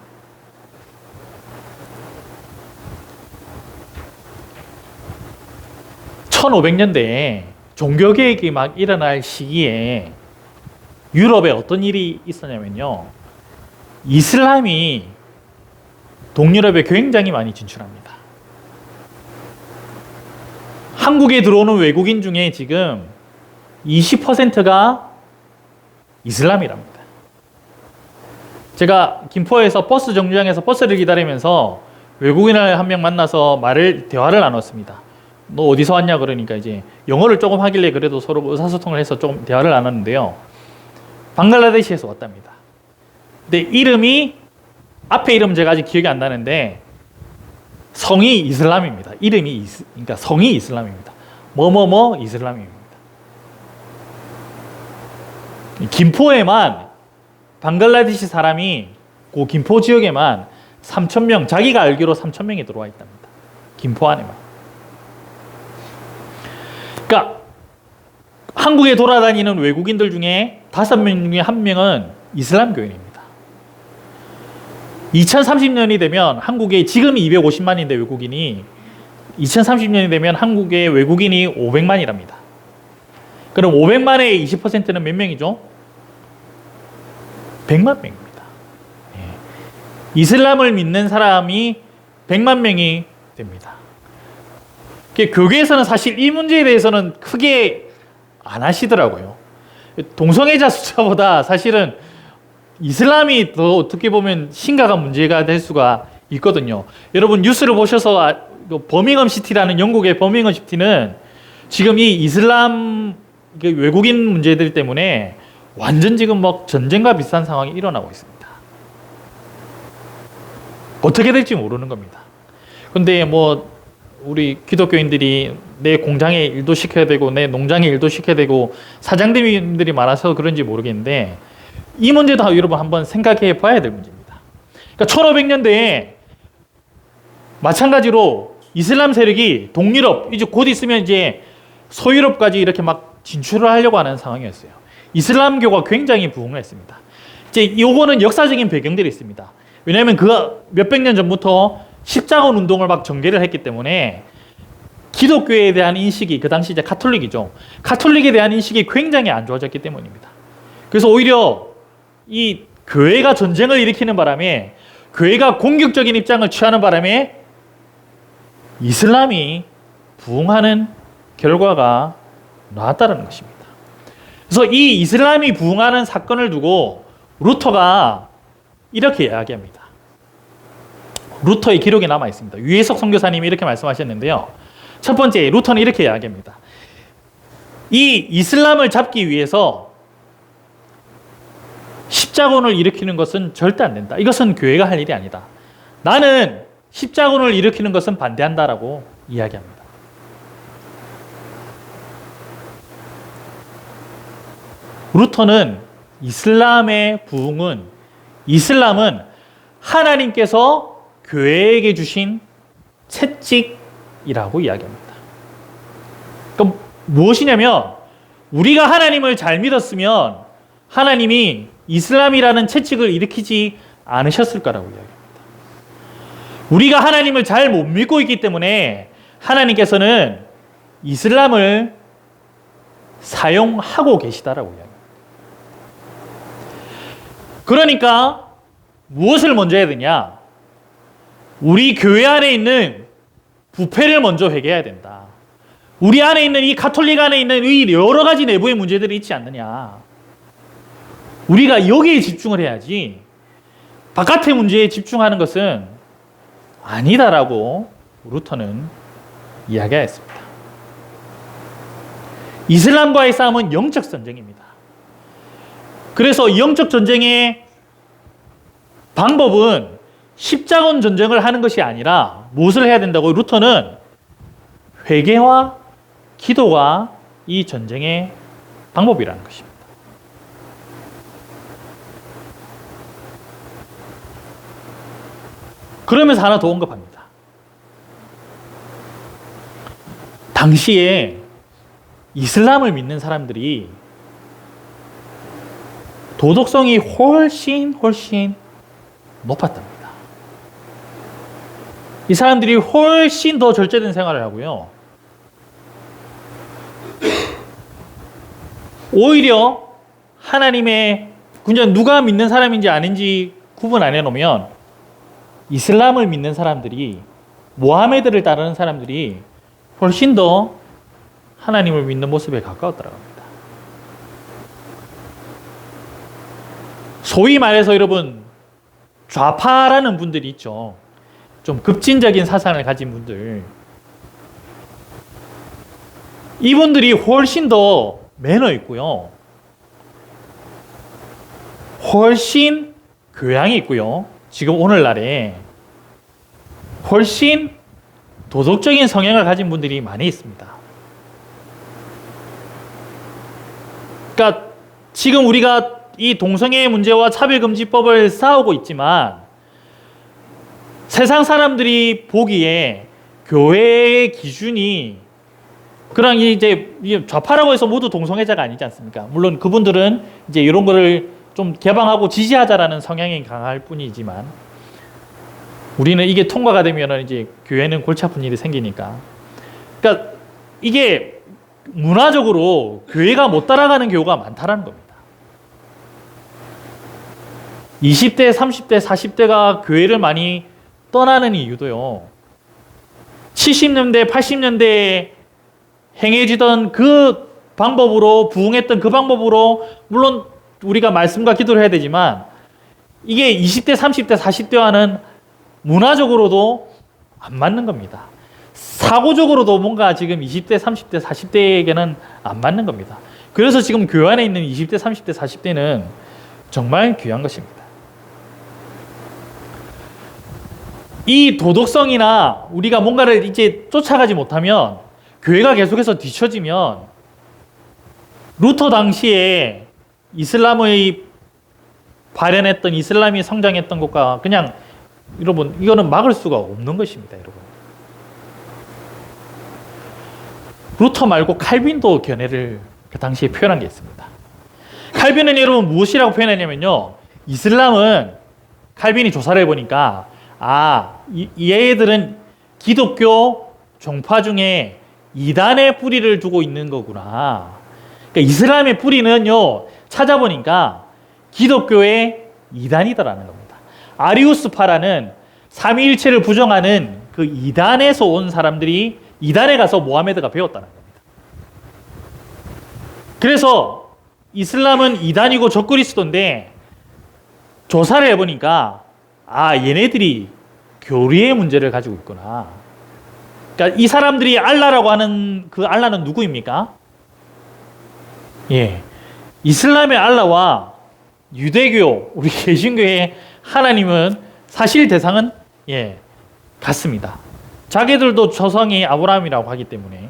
(1500년대에) 종교개혁이 막 일어날 시기에 유럽에 어떤 일이 있었냐면요. 이슬람이 동유럽에 굉장히 많이 진출합니다. 한국에 들어오는 외국인 중에 지금 20%가 이슬람이랍니다. 제가 김포에서 버스 정류장에서 버스를 기다리면서 외국인을 한 명 만나서 대화를 나눴습니다. 너 어디서 왔냐 그러니까 이제 영어를 조금 하길래 그래도 서로 의사소통을 해서 좀 대화를 나눴는데요. 방글라데시에서 왔답니다. 근데 이름이 앞에 이름 제가 아직 기억이 안 나는데 성이 이슬람입니다. 그러니까 성이 이슬람입니다. 뭐뭐뭐 이슬람입니다. 김포에만 방글라데시 사람이 그 김포 지역에만 3,000명, 자기가 알기로 3,000명이 들어와 있답니다. 김포 안에만. 그러니까 한국에 돌아다니는 외국인들 중에 5명 중에 1명은 이슬람 교인입니다. 2030년이 되면 한국에 지금 250만인데 외국인이 2030년이 되면 한국에 외국인이 500만이랍니다. 그럼 500만의 20%는 몇 명이죠? 100만 명입니다. 이슬람을 믿는 사람이 100만 명이 됩니다. 교계에서는 사실 이 문제에 대해서는 크게 안 하시더라고요. 동성애자 숫자보다 사실은 이슬람이 더 어떻게 보면 심각한 문제가 될 수가 있거든요. 여러분 뉴스를 보셔서 버밍엄 시티라는 영국의 버밍엄 시티는 지금 이 이슬람 외국인 문제들 때문에 완전 지금 막 전쟁과 비슷한 상황이 일어나고 있습니다. 어떻게 될지 모르는 겁니다. 근데 뭐 우리 기독교인들이 내 공장에 일도 시켜야 되고 내 농장에 일도 시켜야 되고 사장님들이 많아서 그런지 모르겠는데 이 문제도 여러분 한번 생각해 봐야 될 문제입니다. 그러니까 1500년대에 마찬가지로 이슬람 세력이 동유럽, 이제 곧 있으면 이제 소유럽까지 이렇게 막 진출을 하려고 하는 상황이었어요. 이슬람교가 굉장히 부흥을 했습니다. 이제 요거는 역사적인 배경들이 있습니다. 왜냐하면 그 몇백 년 전부터 십자군 운동을 막 전개를 했기 때문에 기독교에 대한 인식이 그 당시 이제 카톨릭이죠. 카톨릭에 대한 인식이 굉장히 안 좋아졌기 때문입니다. 그래서 오히려 이 교회가 전쟁을 일으키는 바람에 교회가 공격적인 입장을 취하는 바람에 이슬람이 부흥하는 결과가 나왔다는 것입니다. 그래서 이 이슬람이 부흥하는 사건을 두고 루터가 이렇게 이야기합니다. 루터의 기록에 남아 있습니다. 유해석 선교사님이 이렇게 말씀하셨는데요. 첫 번째, 루터는 이렇게 이야기합니다. 이 이슬람을 잡기 위해서 십자군을 일으키는 것은 절대 안 된다. 이것은 교회가 할 일이 아니다. 나는 십자군을 일으키는 것은 반대한다라고 이야기합니다. 루터는 이슬람의 부흥은, 이슬람은 하나님께서 교회에게 주신 채찍이라고 이야기합니다. 그럼 무엇이냐면 우리가 하나님을 잘 믿었으면 하나님이 이슬람이라는 채찍을 일으키지 않으셨을 거라고 이야기합니다. 우리가 하나님을 잘 못 믿고 있기 때문에 하나님께서는 이슬람을 사용하고 계시다라고 이야기합니다. 그러니까 무엇을 먼저 해야 되냐? 우리 교회 안에 있는 부패를 먼저 회개해야 된다. 우리 안에 있는 이 가톨릭 안에 있는 이 여러 가지 내부의 문제들이 있지 않느냐. 우리가 여기에 집중을 해야지 바깥의 문제에 집중하는 것은 아니다라고 루터는 이야기했습니다. 이슬람과의 싸움은 영적 전쟁입니다. 그래서 영적 전쟁의 방법은 십자군 전쟁을 하는 것이 아니라 무엇을 해야 된다고? 루터는 회개와 기도가 이 전쟁의 방법이라는 것입니다. 그러면서 하나 더 언급합니다. 당시에 이슬람을 믿는 사람들이 도덕성이 훨씬 높았답니다. 이 사람들이 훨씬 더 절제된 생활을 하고요. 오히려 하나님의, 그냥 누가 믿는 사람인지 아닌지 구분 안 해놓으면 이슬람을 믿는 사람들이, 모하메드를 따르는 사람들이 훨씬 더 하나님을 믿는 모습에 가까웠더라고 합니다. 소위 말해서 여러분 좌파라는 분들이 있죠. 좀 급진적인 사상을 가진 분들. 이분들이 훨씬 더 매너 있고요. 훨씬 교양이 있고요. 지금 오늘날에 훨씬 도덕적인 성향을 가진 분들이 많이 있습니다. 그러니까 지금 우리가 이 동성애 문제와 차별금지법을 싸우고 있지만 세상 사람들이 보기에 교회의 기준이 그냥 이제 좌파라고 해서 모두 동성애자가 아니지 않습니까? 물론 그분들은 이제 이런 거를 좀 개방하고 지지하자라는 성향이 강할 뿐이지만 우리는 이게 통과가 되면은 이제 교회는 골치 아픈 일이 생기니까. 그러니까 이게 문화적으로 교회가 못 따라가는 경우가 많다라는 겁니다. 20대, 30대, 40대가 교회를 많이 떠나는 이유도요. 70년대, 80년대에 행해지던 그 방법으로, 부흥했던 그 방법으로, 물론 우리가 말씀과 기도를 해야 되지만 이게 20대, 30대, 40대와는 문화적으로도 안 맞는 겁니다. 사고적으로도 뭔가 지금 20대, 30대, 40대에게는 안 맞는 겁니다. 그래서 지금 교회 안에 있는 20대, 30대, 40대는 정말 귀한 것입니다. 이 도덕성이나 우리가 뭔가를 이제 쫓아가지 못하면, 교회가 계속해서 뒤처지면, 루터 당시에 이슬람의 발현했던, 이슬람이 성장했던 것과 그냥, 여러분, 이거는 막을 수가 없는 것입니다, 여러분. 루터 말고 칼빈도 견해를 그 당시에 표현한 게 있습니다. 칼빈은 여러분 무엇이라고 표현했냐면요, 이슬람은, 칼빈이 조사를 해보니까, 얘들은 기독교 종파 중에 이단의 뿌리를 두고 있는 거구나. 그러니까 이슬람의 뿌리는요, 찾아보니까 기독교의 이단이다라는 겁니다. 아리우스파라는 삼위일체를 부정하는 그 이단에서 온 사람들이 이단에 가서 모하메드가 배웠다는 겁니다. 그래서 이슬람은 이단이고 적그리스도인데, 조사를 해보니까 얘네들이 교리의 문제를 가지고 있구나. 그러니까 이 사람들이 알라라고 하는 그 알라는 누구입니까? 이슬람의 알라와 유대교, 우리 개신교의 하나님은 사실 대상은 같습니다. 자기들도 조상이 아브라함이라고 하기 때문에.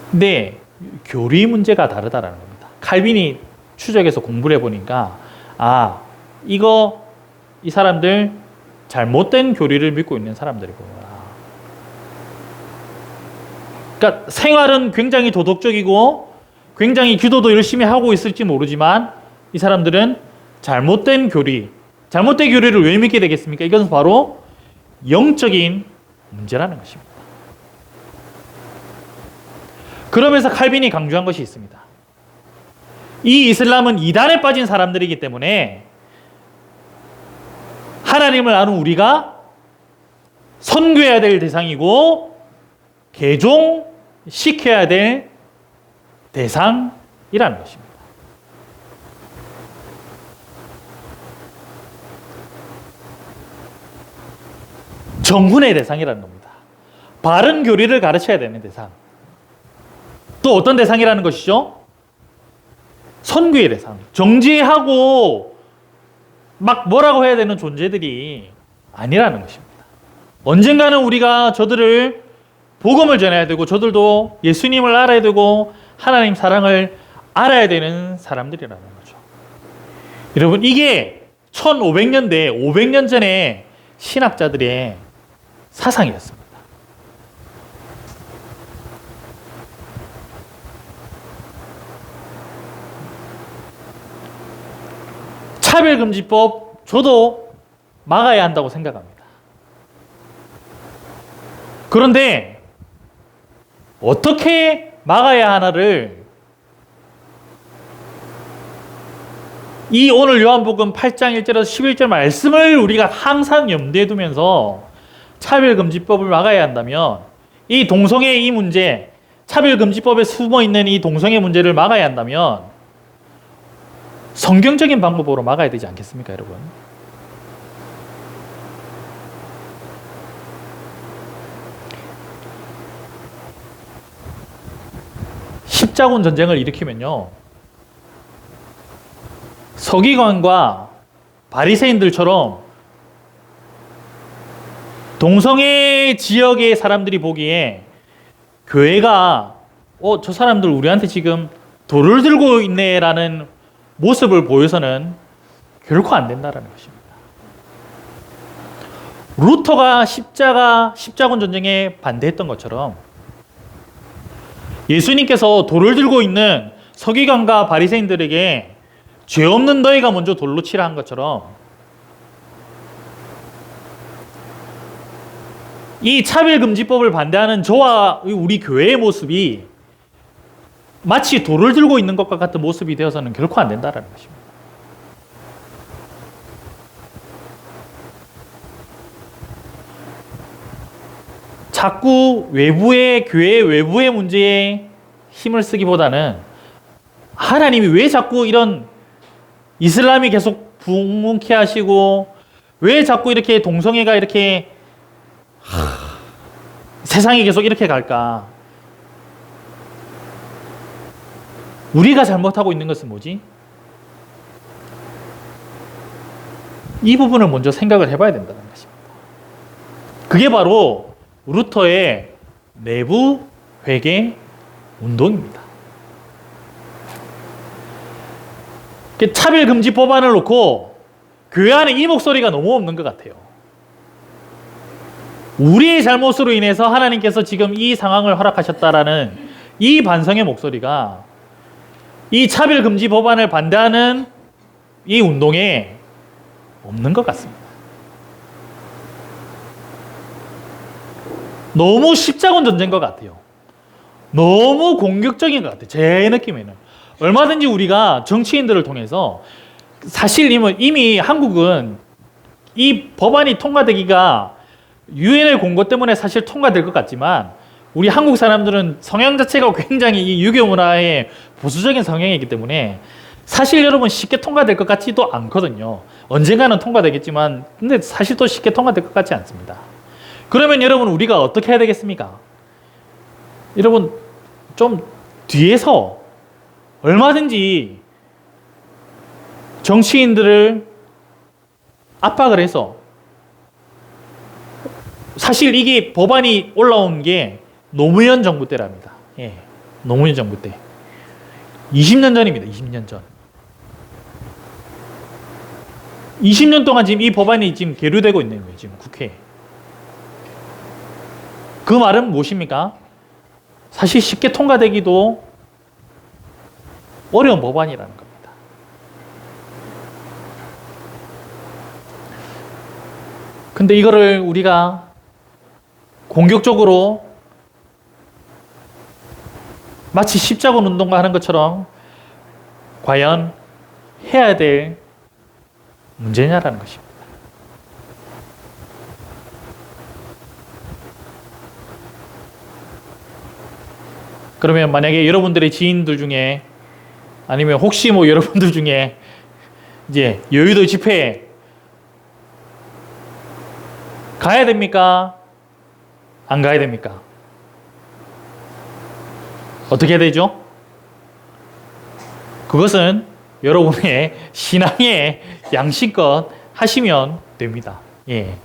근데 교리 문제가 다르다라는 겁니다. 칼빈이 추적해서 공부를 해보니까 이 사람들 잘못된 교리를 믿고 있는 사람들이구나. 그러니까 생활은 굉장히 도덕적이고 굉장히 기도도 열심히 하고 있을지 모르지만, 이 사람들은 잘못된 교리를 왜 믿게 되겠습니까? 이것은 바로 영적인 문제라는 것입니다. 그러면서 칼빈이 강조한 것이 있습니다. 이 이슬람은 이단에 빠진 사람들이기 때문에 하나님을 아는 우리가 선교해야 될 대상이고 개종시켜야 될 대상이라는 것입니다. 정훈의 대상이라는 겁니다. 바른 교리를 가르쳐야 되는 대상. 또 어떤 대상이라는 것이죠? 선교의 대상. 정죄하고 막 뭐라고 해야 되는 존재들이 아니라는 것입니다. 언젠가는 우리가 저들을 복음을 전해야 되고, 저들도 예수님을 알아야 되고 하나님 사랑을 알아야 되는 사람들이라는 거죠. 여러분, 이게 1500년대 500년 전에 신학자들의 사상이었습니다. 차별금지법, 저도 막아야 한다고 생각합니다. 그런데 어떻게 막아야 하나를 이 오늘 요한복음 8장 1절에서 11절 말씀을 우리가 항상 염두에 두면서 차별금지법을 막아야 한다면, 이 동성애의 이 문제, 차별금지법에 숨어있는 이 동성애 문제를 막아야 한다면 성경적인 방법으로 막아야 되지 않겠습니까, 여러분? 십자군 전쟁을 일으키면요, 서기관과 바리새인들처럼 동성애 지역의 사람들이 보기에 교회가 저 사람들 우리한테 지금 돌을 들고 있네라는 모습을 보여서는 결코 안 된다는 것입니다. 루터가 십자군 전쟁에 반대했던 것처럼, 예수님께서 돌을 들고 있는 서기관과 바리새인들에게 죄 없는 너희가 먼저 돌로 치라 한 것처럼, 이 차별금지법을 반대하는 저와 우리 교회의 모습이 마치 돌을 들고 있는 것과 같은 모습이 되어서는 결코 안 된다는 것입니다. 자꾸 외부의 교회 외부의 문제에 힘을 쓰기보다는, 하나님이 왜 자꾸 이런 이슬람이 계속 붕괴 하시고, 왜 자꾸 이렇게 동성애가 이렇게 세상이 계속 이렇게 갈까? 우리가 잘못하고 있는 것은 뭐지? 이 부분을 먼저 생각을 해봐야 된다는 것입니다. 그게 바로 루터의 내부 회개 운동입니다. 차별금지 법안을 놓고 교회 안에 이 목소리가 너무 없는 것 같아요. 우리의 잘못으로 인해서 하나님께서 지금 이 상황을 허락하셨다라는 이 반성의 목소리가 이 차별금지 법안을 반대하는 이 운동에 없는 것 같습니다. 너무 십자군 전쟁인 것 같아요. 너무 공격적인 것 같아요. 제 느낌에는. 얼마든지 우리가 정치인들을 통해서 사실 이미 한국은 이 법안이 통과되기가 유엔의 공고 때문에 사실 통과될 것 같지만 우리 한국 사람들은 성향 자체가 굉장히 이 유교 문화의 보수적인 성향이기 때문에 사실 여러분 쉽게 통과될 것 같지도 않거든요. 언젠가는 통과되겠지만 근데 사실 또 쉽게 통과될 것 같지 않습니다. 그러면 여러분 우리가 어떻게 해야 되겠습니까? 여러분 좀 뒤에서 얼마든지 정치인들을 압박을 해서 사실 이게 법안이 올라온 게 노무현 정부 때랍니다. 예, 노무현 정부 때. 20년 전입니다. 20년 전. 20년 동안 지금 이 법안이 지금 계류되고 있는 거예요. 지금 국회에. 그 말은 무엇입니까? 사실 쉽게 통과되기도 어려운 법안이라는 겁니다. 근데 이거를 우리가 공격적으로 마치 십자군 운동과 하는 것처럼 과연 해야 될 문제냐라는 것입니다. 그러면 만약에 여러분들의 지인들 중에 아니면 혹시 뭐 여러분들 중에 이제 여의도 집회에 가야 됩니까? 안 가야 됩니까? 어떻게 해야 되죠? 그것은 여러분의 신앙의 양심껏 하시면 됩니다. 예.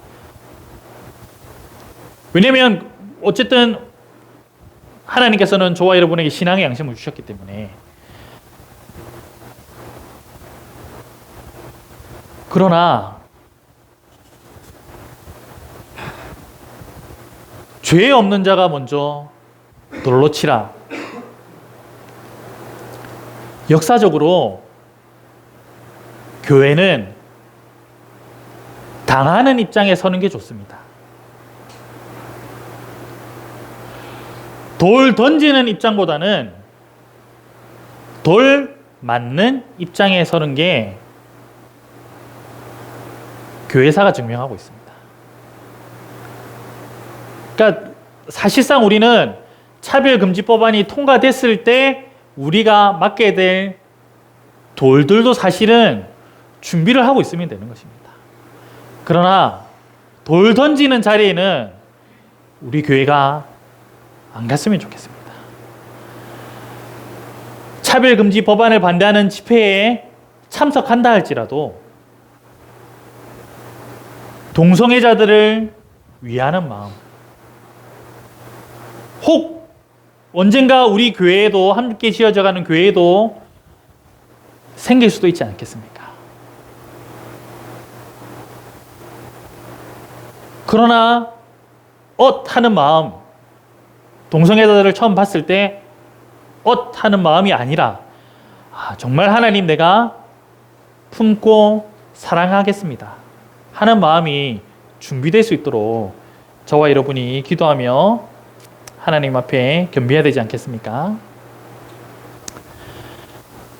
왜냐면 어쨌든 하나님께서는 저와 여러분에게 신앙의 양심을 주셨기 때문에. 그러나 죄 없는 자가 먼저 돌로 치라. 역사적으로 교회는 당하는 입장에 서는 게 좋습니다. 돌 던지는 입장보다는 돌 맞는 입장에 서는 게 교회사가 증명하고 있습니다. 그러니까 사실상 우리는 차별금지 법안이 통과됐을 때 우리가 맞게 될 돌들도 사실은 준비를 하고 있으면 되는 것입니다. 그러나 돌 던지는 자리에는 우리 교회가 안 갔으면 좋겠습니다. 차별금지 법안을 반대하는 집회에 참석한다 할지라도 동성애자들을 위하는 마음, 혹 언젠가 우리 교회에도 함께 지어져가는 교회에도 생길 수도 있지 않겠습니까? 그러나 하는 마음, 동성애자들을 처음 봤을 때 하는 마음이 아니라 정말 하나님 내가 품고 사랑하겠습니다 하는 마음이 준비될 수 있도록 저와 여러분이 기도하며 하나님 앞에 겸비해야 되지 않겠습니까?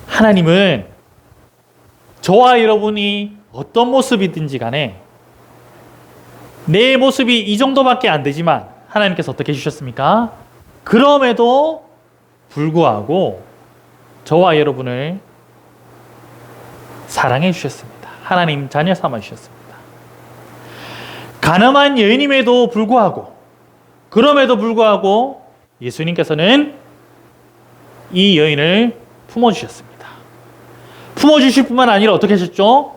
하나님은 저와 여러분이 어떤 모습이든지 간에 내 모습이 이 정도밖에 안 되지만 하나님께서 어떻게 해주셨습니까? 그럼에도 불구하고 저와 여러분을 사랑해 주셨습니다. 하나님 자녀 삼아 주셨습니다. 가늠한 여인임에도 불구하고 그럼에도 불구하고 예수님께서는 이 여인을 품어주셨습니다. 품어주실 뿐만 아니라 어떻게 하셨죠?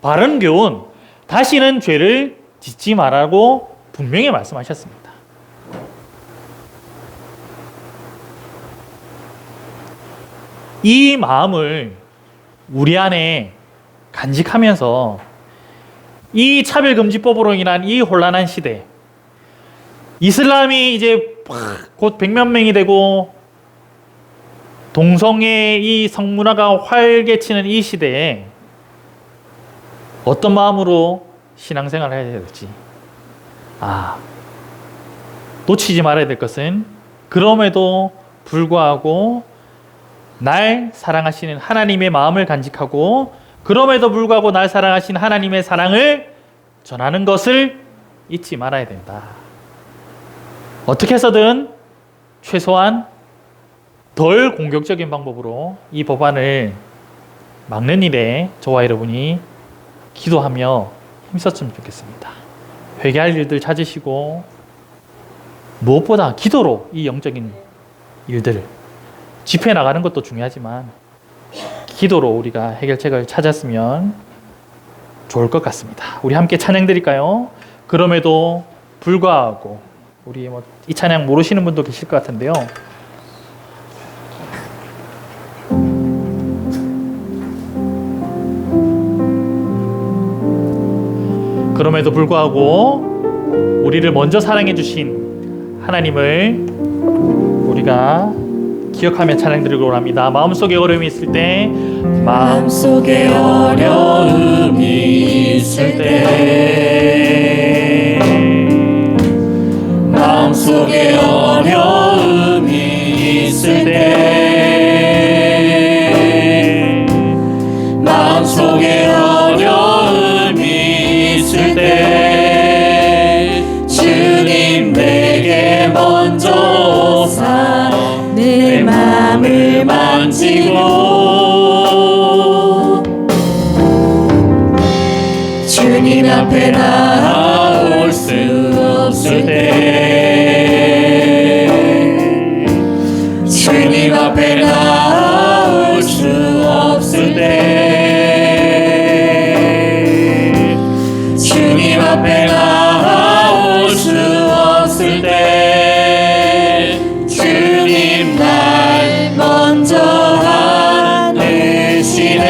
바른 교훈, 다시는 죄를 짓지 말라고 분명히 말씀하셨습니다. 이 마음을 우리 안에 간직하면서 이 차별금지법으로 인한 이 혼란한 시대, 이슬람이 이제 곧 100만 명이 되고 동성애의 이 성문화가 활개치는 이 시대에 어떤 마음으로 신앙생활을 해야 될지, 놓치지 말아야 될 것은 그럼에도 불구하고 날 사랑하시는 하나님의 마음을 간직하고 그럼에도 불구하고 날 사랑하시는 하나님의 사랑을 전하는 것을 잊지 말아야 된다. 어떻게 해서든 최소한 덜 공격적인 방법으로 이 법안을 막는 일에 저와 여러분이 기도하며 힘썼으면 좋겠습니다. 회개할 일들 찾으시고 무엇보다 기도로 이 영적인 일들을 집회 나가는 것도 중요하지만 기도로 우리가 해결책을 찾았으면 좋을 것 같습니다. 우리 함께 찬양 드릴까요? 그럼에도 불구하고 우리 이 찬양 모르시는 분도 계실 것 같은데요. 그럼에도 불구하고 우리를 먼저 사랑해 주신 하나님을 우리가 기억하며 찬양 드리고 합니다. 마음속에 어려움이 있을 때, 마음속에 어려움이 있을 때, 마음속에 어려움이 있을 때, 마음속에 어려움이 있을 때, 주님 내게 먼저 오사 내 맘을 만지고 주님 앞에 나올 수 없을 때, 주님 앞에 나올 수 없을 때, 주님 앞에 나올 수 없을 때, 주님 날 먼저 안으시네.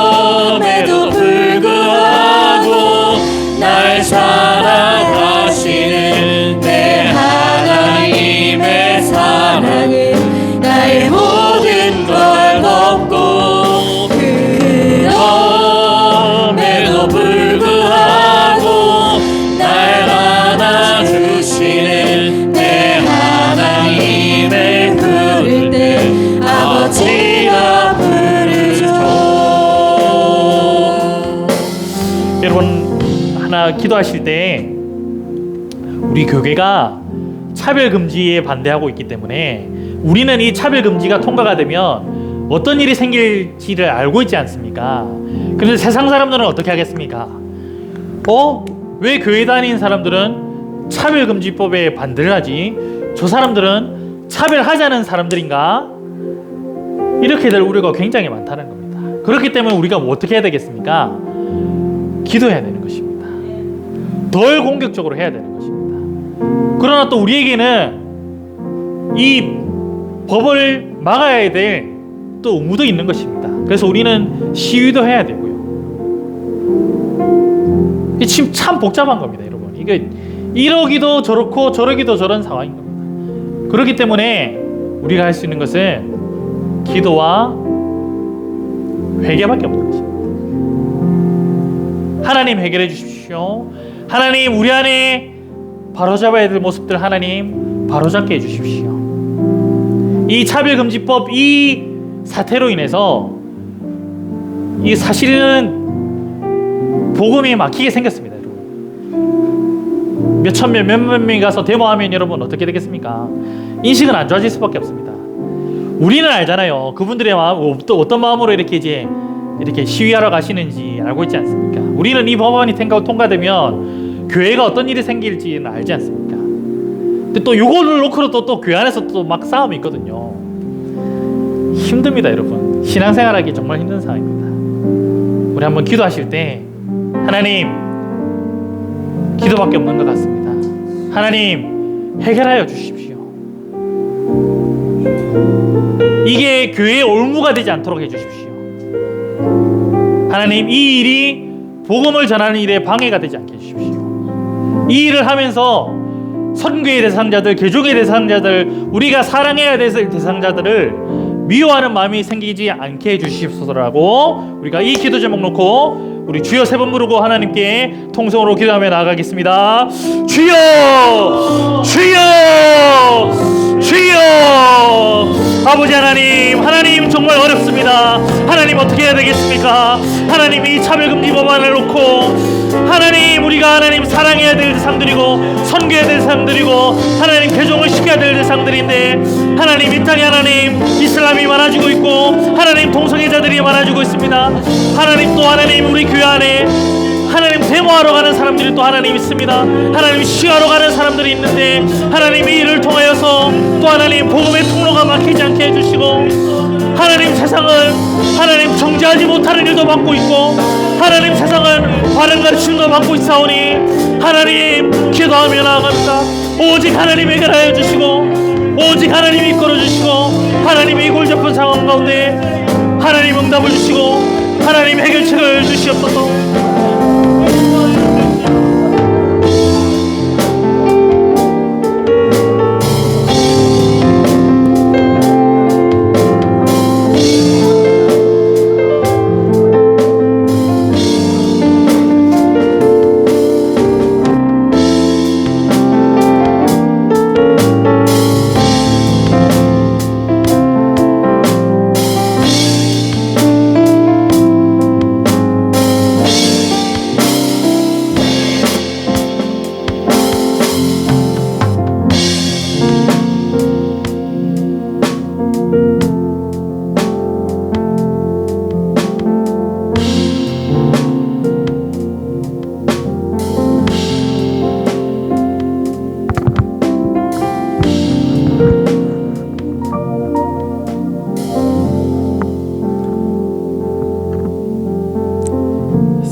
그럼에도 불구하고 날 사랑하시는 내 하나님의 사랑은 나의 모든 걸 덮고, 그럼에도 불구하고 날 안아주시는 내 하나님의 부를 때 아버지라 부르죠. 여러분 하나 기도하실 때 우리 교회가 차별금지에 반대하고 있기 때문에 우리는 이 차별금지가 통과가 되면 어떤 일이 생길지를 알고 있지 않습니까? 그런데 세상 사람들은 어떻게 하겠습니까? 왜 교회 다니는 사람들은 차별금지법에 반대를 하지? 저 사람들은 차별하자는 사람들인가? 이렇게 될 우려가 굉장히 많다는 겁니다. 그렇기 때문에 우리가 어떻게 해야 되겠습니까? 기도해야 되는 것입니다. 덜 공격적으로 해야 되는 것입니다. 그러나 또 우리에게는 이 법을 막아야 될 또 의무도 있는 것입니다. 그래서 우리는 시위도 해야 되고요. 이 지금 참 복잡한 겁니다, 여러분. 이게 이러기도 저렇고 저러기도 저런 상황인 겁니다. 그렇기 때문에 우리가 할 수 있는 것은 기도와 회개밖에 없는 것입니다. 하나님 해결해 주십시오. 하나님 우리 안에 바로잡아야 될 모습들 하나님 바로잡게 해주십시오. 이 차별금지법 이 사태로 인해서 이 사실은 복음이 막히게 생겼습니다. 여러분. 몇천 명, 몇만 명이 가서 데모하면 여러분 어떻게 되겠습니까? 인식은 안 좋아질 수밖에 없습니다. 우리는 알잖아요. 그분들의 마음, 어떤 마음으로 이렇게 이제 이렇게 시위하러 가시는지 알고 있지 않습니까? 우리는 이 법안이 통과되면 교회가 어떤 일이 생길지는 알지 않습니까? 근데 또 이거를 놓고 또 교회 안에서 또 막 싸움이 있거든요. 힘듭니다, 여러분. 신앙생활하기 정말 힘든 상황입니다. 우리 한번 기도하실 때 하나님, 기도밖에 없는 것 같습니다. 하나님, 해결하여 주십시오. 이게 교회의 올무가 되지 않도록 해주십시오. 하나님, 이 일이 복음을 전하는 일에 방해가 되지 않게 해주십시오. 이 일을 하면서 선교의 대상자들, 개종의 대상자들, 우리가 사랑해야 될 대상자들을 미워하는 마음이 생기지 않게 해주십소서라고 우리가 이 기도 제목 놓고 우리 주여 세 번 부르고 하나님께 통성으로 기도하며 나아가겠습니다. 주여, 주여, 주여. 아버지 하나님 정말 어렵습니다. 하나님 어떻게 해야 되겠습니까? 하나님 이 차별금지 법안을 놓고 하나님, 우리가 하나님 사랑해야 될 대상들이고 선교해야 될 대상들이고 하나님 개종을 시켜야 될 대상들인데 하나님, 이 땅에 하나님 이슬람이 많아지고 있고 하나님 동성애자들이 많아지고 있습니다. 하나님, 또 하나님 우리 교회 안에 하나님 데모하러 가는 사람들이 또 하나님 있습니다. 하나님 시위하러 가는 사람들이 있는데 하나님 이 일을 통하여서 또 하나님 복음의 통로가 막히지 않게 해주시고 하나님, 세상은 하나님 정죄하지 못하는 일도 받고 있고 하나님, 세상은 바른 가르침도 받고 있사오니 하나님, 기도하며 나아갑니다. 오직 하나님 해결하여 주시고 오직 하나님이 이끌어 주시고 하나님, 이 골잡은 상황 가운데 하나님 응답을 주시고 하나님 해결책을 주시옵소서.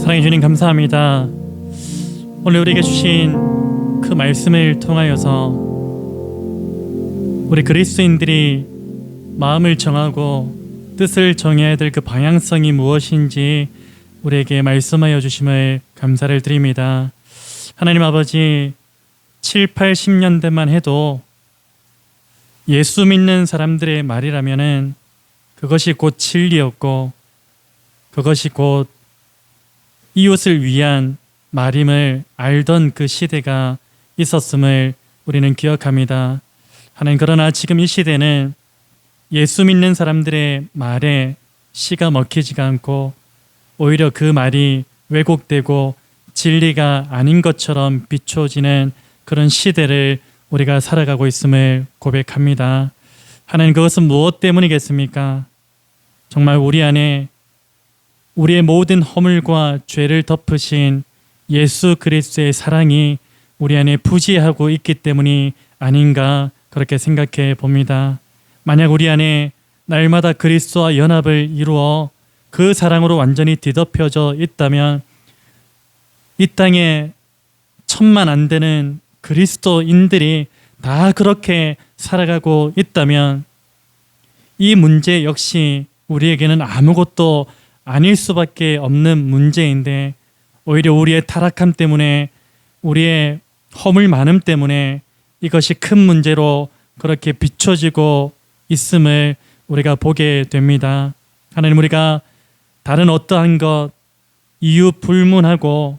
사랑해 주님 감사합니다. 오늘 우리에게 주신 그 말씀을 통하여서 우리 그리스도인들이 마음을 정하고 뜻을 정해야 될 그 방향성이 무엇인지 우리에게 말씀하여 주심을 감사를 드립니다. 하나님 아버지, 7, 8, 10년대만 해도 예수 믿는 사람들의 말이라면은 그것이 곧 진리였고 그것이 곧 이웃을 위한 말임을 알던 그 시대가 있었음을 우리는 기억합니다. 하나님, 그러나 지금 이 시대는 예수 믿는 사람들의 말에 씨가 먹히지가 않고 오히려 그 말이 왜곡되고 진리가 아닌 것처럼 비춰지는 그런 시대를 우리가 살아가고 있음을 고백합니다. 하나님, 그것은 무엇 때문이겠습니까? 정말 우리 안에 우리의 모든 허물과 죄를 덮으신 예수 그리스도의 사랑이 우리 안에 부지하고 있기 때문이 아닌가 그렇게 생각해 봅니다. 만약 우리 안에 날마다 그리스도와 연합을 이루어 그 사랑으로 완전히 뒤덮여져 있다면 이 땅에 1000만 안 되는 그리스도인들이 다 그렇게 살아가고 있다면 이 문제 역시 우리에게는 아무것도 아닐 수밖에 없는 문제인데 오히려 우리의 타락함 때문에 우리의 허물 많음 때문에 이것이 큰 문제로 그렇게 비춰지고 있음을 우리가 보게 됩니다. 하나님, 우리가 다른 어떠한 것 이유 불문하고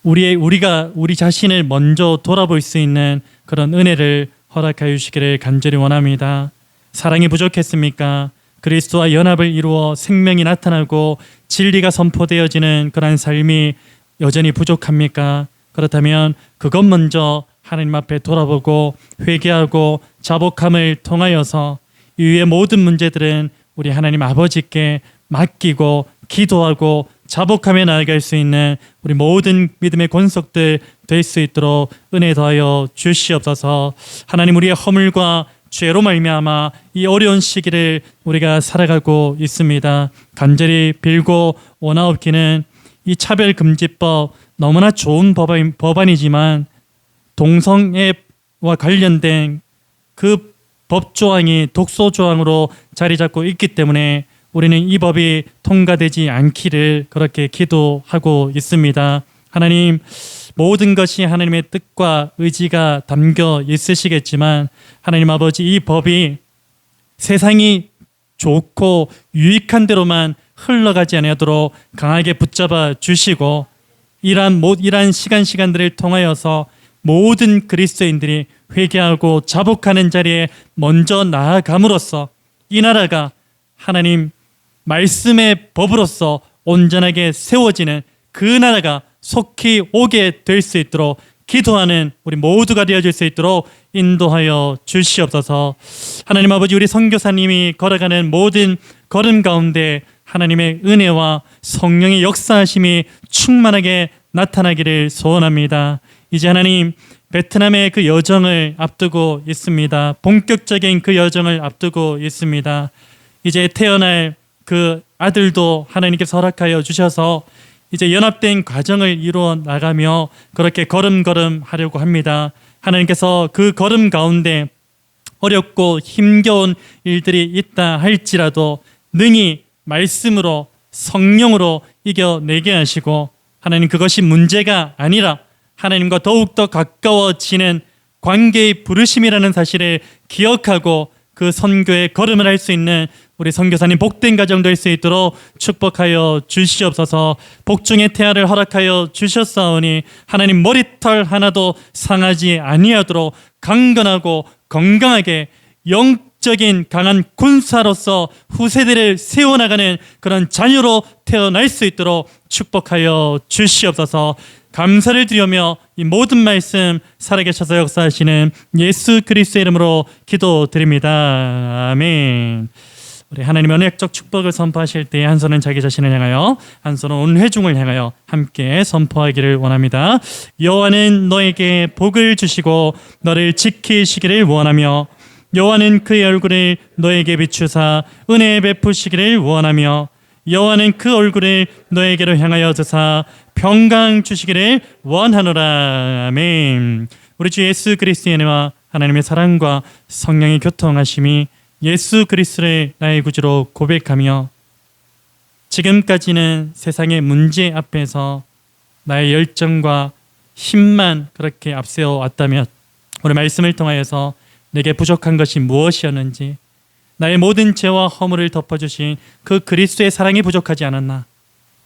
우리가 우리 자신을 먼저 돌아볼 수 있는 그런 은혜를 허락하여 주시기를 간절히 원합니다. 사랑이 부족했습니까? 그리스도와 연합을 이루어 생명이 나타나고 진리가 선포되어지는 그러한 삶이 여전히 부족합니까? 그렇다면 그것 먼저 하나님 앞에 돌아보고 회개하고 자복함을 통하여서 이후의 모든 문제들은 우리 하나님 아버지께 맡기고 기도하고 자복하며 나아갈 수 있는 우리 모든 믿음의 권속들 될 수 있도록 은혜 더하여 주시옵소서. 하나님, 우리의 허물과 죄로 말미암아 이 어려운 시기를 우리가 살아가고 있습니다. 간절히 빌고 원하옵기는 이 차별금지법 너무나 좋은 법안이지만 동성애와 관련된 그 법조항이 독소조항으로 자리 잡고 있기 때문에 우리는 이 법이 통과되지 않기를 그렇게 기도하고 있습니다. 하나님, 모든 것이 하나님의 뜻과 의지가 담겨 있으시겠지만 하나님 아버지, 이 법이 세상이 좋고 유익한 대로만 흘러가지 아니하도록 강하게 붙잡아 주시고 이러한 시간들을 통하여서 모든 그리스도인들이 회개하고 자복하는 자리에 먼저 나아감으로써 이 나라가 하나님 말씀의 법으로서 온전하게 세워지는 그 나라가 속히 오게 될 수 있도록 기도하는 우리 모두가 되어질 수 있도록 인도하여 주시옵소서. 하나님 아버지, 우리 선교사님이 걸어가는 모든 걸음 가운데 하나님의 은혜와 성령의 역사하심이 충만하게 나타나기를 소원합니다. 이제 하나님, 베트남의 그 여정을 앞두고 있습니다. 본격적인 그 여정을 앞두고 있습니다. 이제 태어날 그 아들도 하나님께서 허락하여 주셔서 이제 연합된 과정을 이루어 나가며 그렇게 걸음걸음 하려고 합니다. 하나님께서 그 걸음 가운데 어렵고 힘겨운 일들이 있다 할지라도 능히 말씀으로 성령으로 이겨내게 하시고 하나님, 그것이 문제가 아니라 하나님과 더욱더 가까워지는 관계의 부르심이라는 사실을 기억하고 그 선교의 걸음을 할 수 있는 우리 선교사님 복된 가정 될 수 있도록 축복하여 주시옵소서. 복중의 태아를 허락하여 주셨사오니 하나님, 머리털 하나도 상하지 아니하도록 강건하고 건강하게 영적인 강한 군사로서 후세대를 세워나가는 그런 자녀로 태어날 수 있도록 축복하여 주시옵소서. 감사를 드리며 이 모든 말씀 살아계셔서 역사하시는 예수 그리스도의 이름으로 기도드립니다. 아멘. 우리 하나님의 언약적 축복을 선포하실 때 한 손은 자기 자신을 향하여, 한 손은 온 회중을 향하여 함께 선포하기를 원합니다. 여호와는 너에게 복을 주시고 너를 지키시기를 원하며, 여호와는 그의 얼굴을 너에게 비추사 은혜 베푸시기를 원하며, 여호와는 그 얼굴을 너에게로 향하여 드사 평강 주시기를 원하노라. 아멘. 우리 주 예수 그리스도의 은혜와 하나님의 사랑과 성령의 교통하심이 예수 그리스도를 나의 구주로 고백하며 지금까지는 세상의 문제 앞에서 나의 열정과 힘만 그렇게 앞세워 왔다면 오늘 말씀을 통하여서 내게 부족한 것이 무엇이었는지, 나의 모든 죄와 허물을 덮어주신 그 그리스도의 사랑이 부족하지 않았나,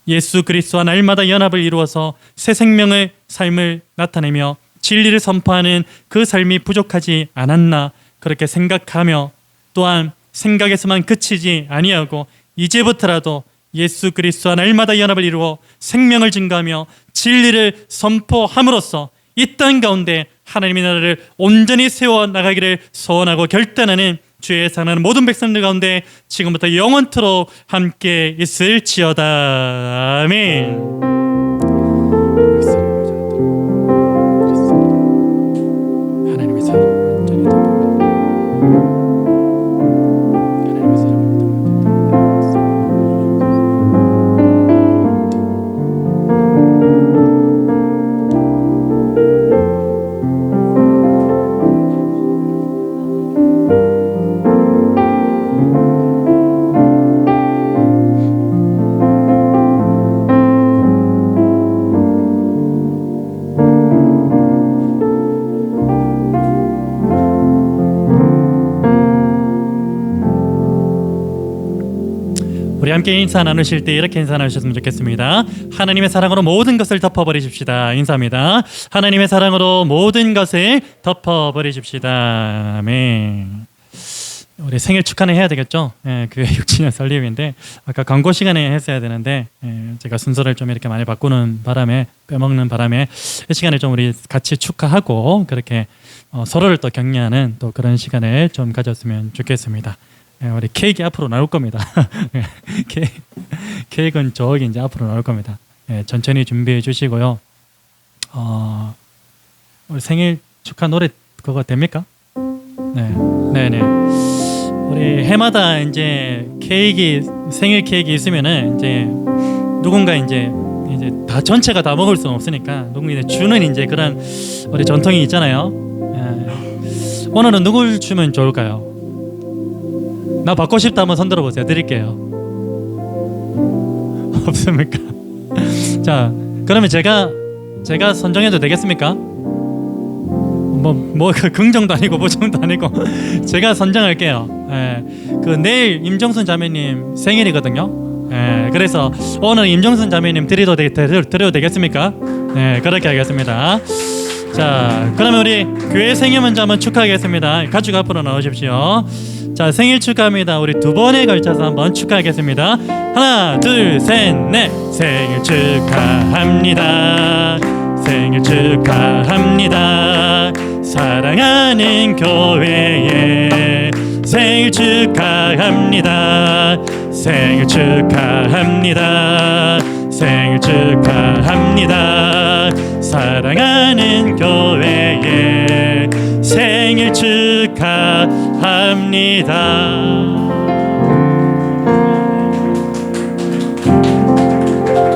예수 그리스도와 날마다 연합을 이루어서 새 생명의 삶을 나타내며 진리를 선포하는 그 삶이 부족하지 않았나 그렇게 생각하며, 또한 생각에서만 그치지 아니하고 이제부터라도 예수 그리스도와 날마다 연합을 이루어 생명을 증거하며 진리를 선포함으로써 이 땅 가운데 하나님의 나라를 온전히 세워나가기를 소원하고 결단하는 주의 사랑하는 모든 백성들 가운데 지금부터 영원토록 함께 있을지어다. 아멘. 하나님의 사랑 완전히 하나님의 사랑을 우리 함께 인사 나누실 때 이렇게 인사 나누셨으면 좋겠습니다. 하나님의 사랑으로 모든 것을 덮어버리십시다. 인사합니다. 하나님의 사랑으로 모든 것을 덮어버리십시다. 아멘. 우리 생일 축하는 해야 되겠죠? 교회 6주년 설립인데 아까 광고 시간에 했어야 되는데 제가 순서를 좀 이렇게 많이 바꾸는 바람에, 빼먹는 바람에 이 시간에 좀 우리 같이 축하하고 그렇게 서로를 또 격려하는 또 그런 시간을 좀 가졌으면 좋겠습니다. 우리 케이크 앞으로 나올 겁니다. 케이크. 케이크는 저기 이제 앞으로 나올 겁니다. 예, 천천히 준비해 주시고요. 우리 생일 축하 노래 그거 됩니까? 네, 네네. 우리 해마다 이제 생일 케이크 있으면은 이제 누군가 이제 다 전체가 다 먹을 수는 없으니까 누군가 이제 주는 이제 그런 우리 전통이 있잖아요. 예. 오늘은 누굴 주면 좋을까요? 나 받고 싶다 한번 손 들어보세요. 드릴게요. 없습니까? 자, 그러면 제가 선정해도 되겠습니까? 그 긍정도 아니고 보정도 아니고 제가 선정할게요. 예, 그 내일 임정순 자매님 생일이거든요. 예, 그래서 오늘 임정순 자매님 드려도 되겠습니까? 네, 그렇게 하겠습니다. 자, 그러면 우리 교회 생일 먼저 한번 축하하겠습니다. 가족 앞으로 나오십시오. 자, 생일 축하합니다. 우리 두 번에 걸쳐서 한번 축하하겠습니다. 하나, 둘, 셋, 넷. 생일 축하합니다. 생일 축하합니다. 사랑하는 교회에 생일 축하합니다. 생일 축하합니다. 생일 축하합니다. 사랑하는 교회에 생일 축하합니다.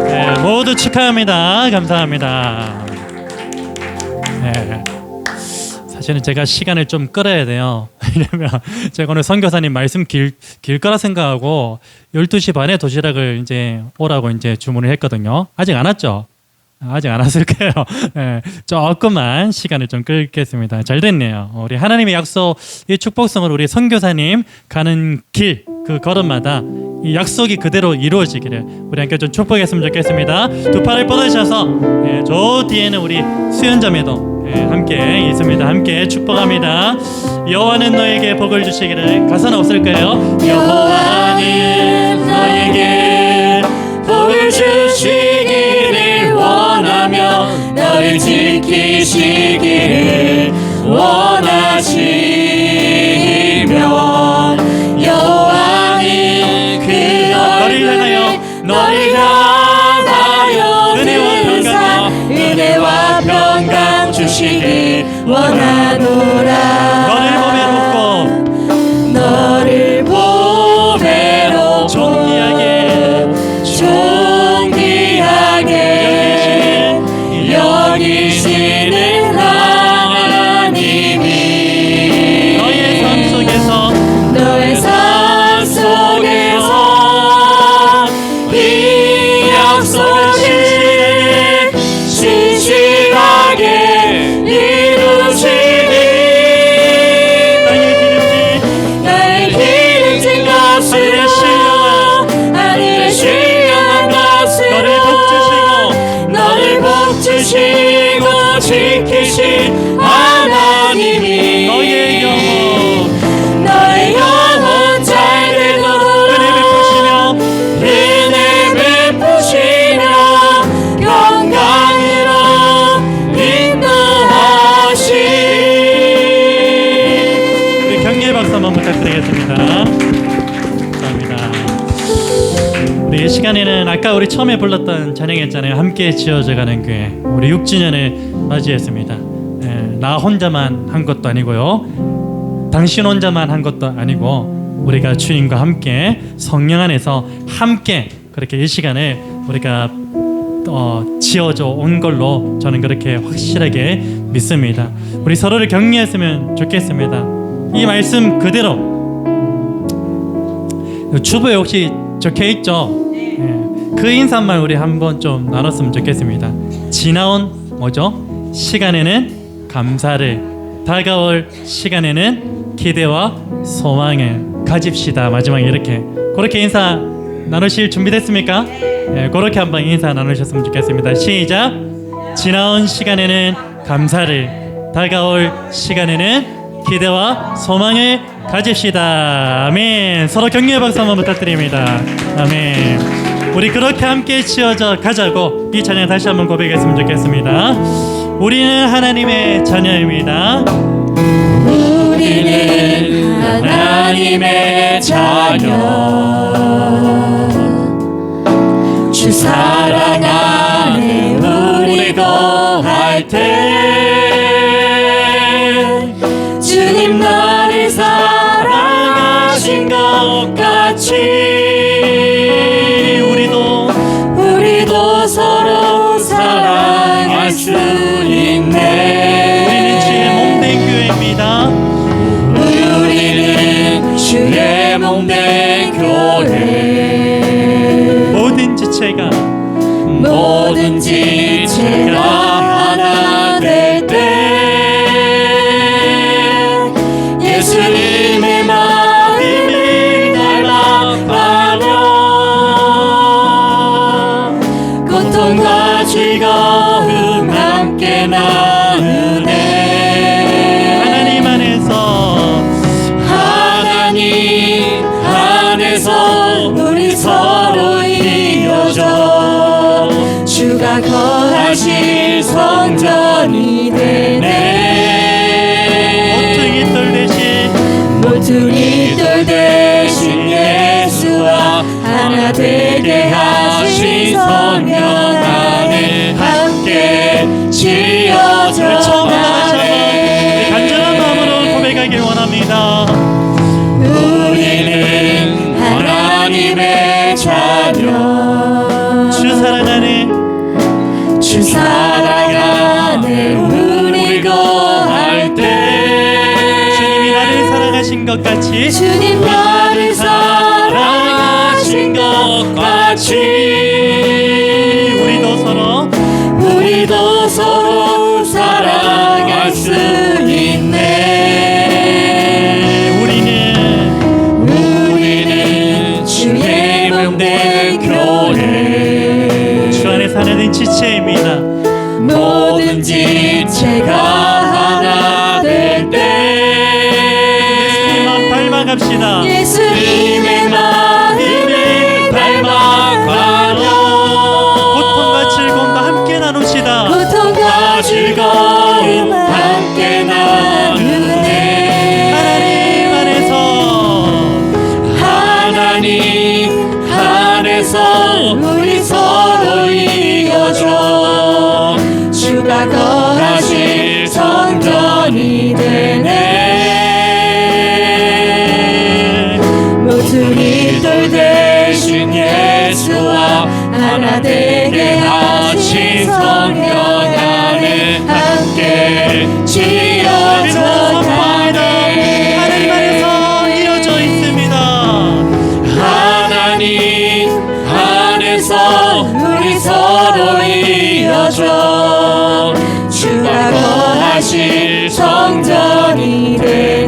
네, 모두 축하합니다. 감사합니다. 네. 사실은 제가 시간을 좀 끌어야 돼요. 왜냐면 제가 오늘 선교사님 말씀 길 거라 생각하고 12시 반에 도시락을 이제 오라고 이제 주문을 했거든요. 아직 안 왔죠? 아직 안 왔을 거예요. 네, 조금만 시간을 좀 끌겠습니다. 잘 됐네요. 우리 하나님의 약속, 이 축복성을 우리 선교사님 가는 길, 그 걸음마다 이 약속이 그대로 이루어지기를 우리 함께 좀 축복했으면 좋겠습니다. 두 팔을 뻗으셔서 저 뒤에는 우리 수연자매도 함께 있습니다. 함께 축복합니다. 여호와는 너에게 복을 주시기를. 가사는 없을 거예요. 여호와는 너에게 복을 주시기를 원하며 너를 지키시기를 원하시며 여호와는 그 너를 향하여 은혜와 평강 주시길 원하노라. 너를 보배롭고 존귀하게 여기시는 하나님이 너의 삶 속에서 이 약속을 신실하게 이루시니 나의 기름진 것으로 하늘의 신령한 것으로 너를 복주시고 지키신 하나님이 너의 영혼 잘 되도록 은혜 베푸시며 건강으로 인도하시니. 우리 경례의 박수 한번 부탁드리겠습니다. 감사합니다. 우리 이 시간에는 아까 우리 처음에 불렀던 찬양했잖아요. 함께 지어져가는 교회. 우리 6주년을 맞이했습니다. 나 혼자만 한 것도 아니고요. 당신 혼자만 한 것도 아니고 우리가 주님과 함께 성령 안에서 함께 그렇게 이 시간을 우리가 지어져 온 걸로 저는 그렇게 확실하게 믿습니다. 우리 서로를 격려했으면 좋겠습니다. 이 말씀 그대로 주부에 혹시 적혀 있죠? 그 인사말 우리 한번 좀 나눴으면 좋겠습니다. 지나온 뭐죠? 시간에는 감사를, 다가올 시간에는 기대와 소망을 가집시다. 마지막에 이렇게 그렇게 인사 나누실 준비됐습니까? 그렇게 한번 인사 나누셨으면 좋겠습니다. 시작. 지나온 시간에는 감사를, 다가올 시간에는 기대와 소망을 가집시다. 아멘. 서로 격려의 박수 한번 부탁드립니다. 아멘. 우리 그렇게 함께 지어져 가자고 이 찬양 다시 한번 고백했으면 좋겠습니다. 우리는 하나님의 자녀입니다. 우리는 하나님의 자녀 사랑 안에 우리 거할 때 주님 나를 사랑하신 것 같이 우리도 서로 사랑할 수 있네. 우리는 주의 몸된 교회입니다. 우리는 주의 몸된 교회. 뭐든지 제가 하나 될 때 예수님의 마음을 닮아가며 고통과 즐거움 함께 나누네. 하나님 안에서 우리 서로 이어져 주가 거하실 성전이 되네. 모퉁이 돌 대신 예수와 하나 되게 하신 성령 안에 함께 지어져 가네. 간절한 마음으로 고백하길 원합니다. 우리는 하나님의 자녀. 주 사랑하네. 주 사랑하네. 우리 거할 때 주님이 나를 사랑하신 것 같이 주님 나를 사랑하신 것 같이 우리도 서로 사랑할 수 있네. 우리는 주의 몸된 교회. 주 안에 사는 지체입니다. 뭐든지 제가 하나 될 때 예수님만 닮아갑시다. 예수님의 마음을 닮아가며 고통과 즐거움도 함께 나눕시다. 고통과 즐거움 함께 나누네. 하나님 안에서 우리 서로 이어져 주가 거하실 성전이 되네. 모퉁이 돌 대신 예수와 하나 되게 하신 성령 안에 함께 지어져 가네. 하나님 안에서 이어져 있습니다. 하나님 안에서 우리 서로 이어져 주가 거하실 성전이 되네.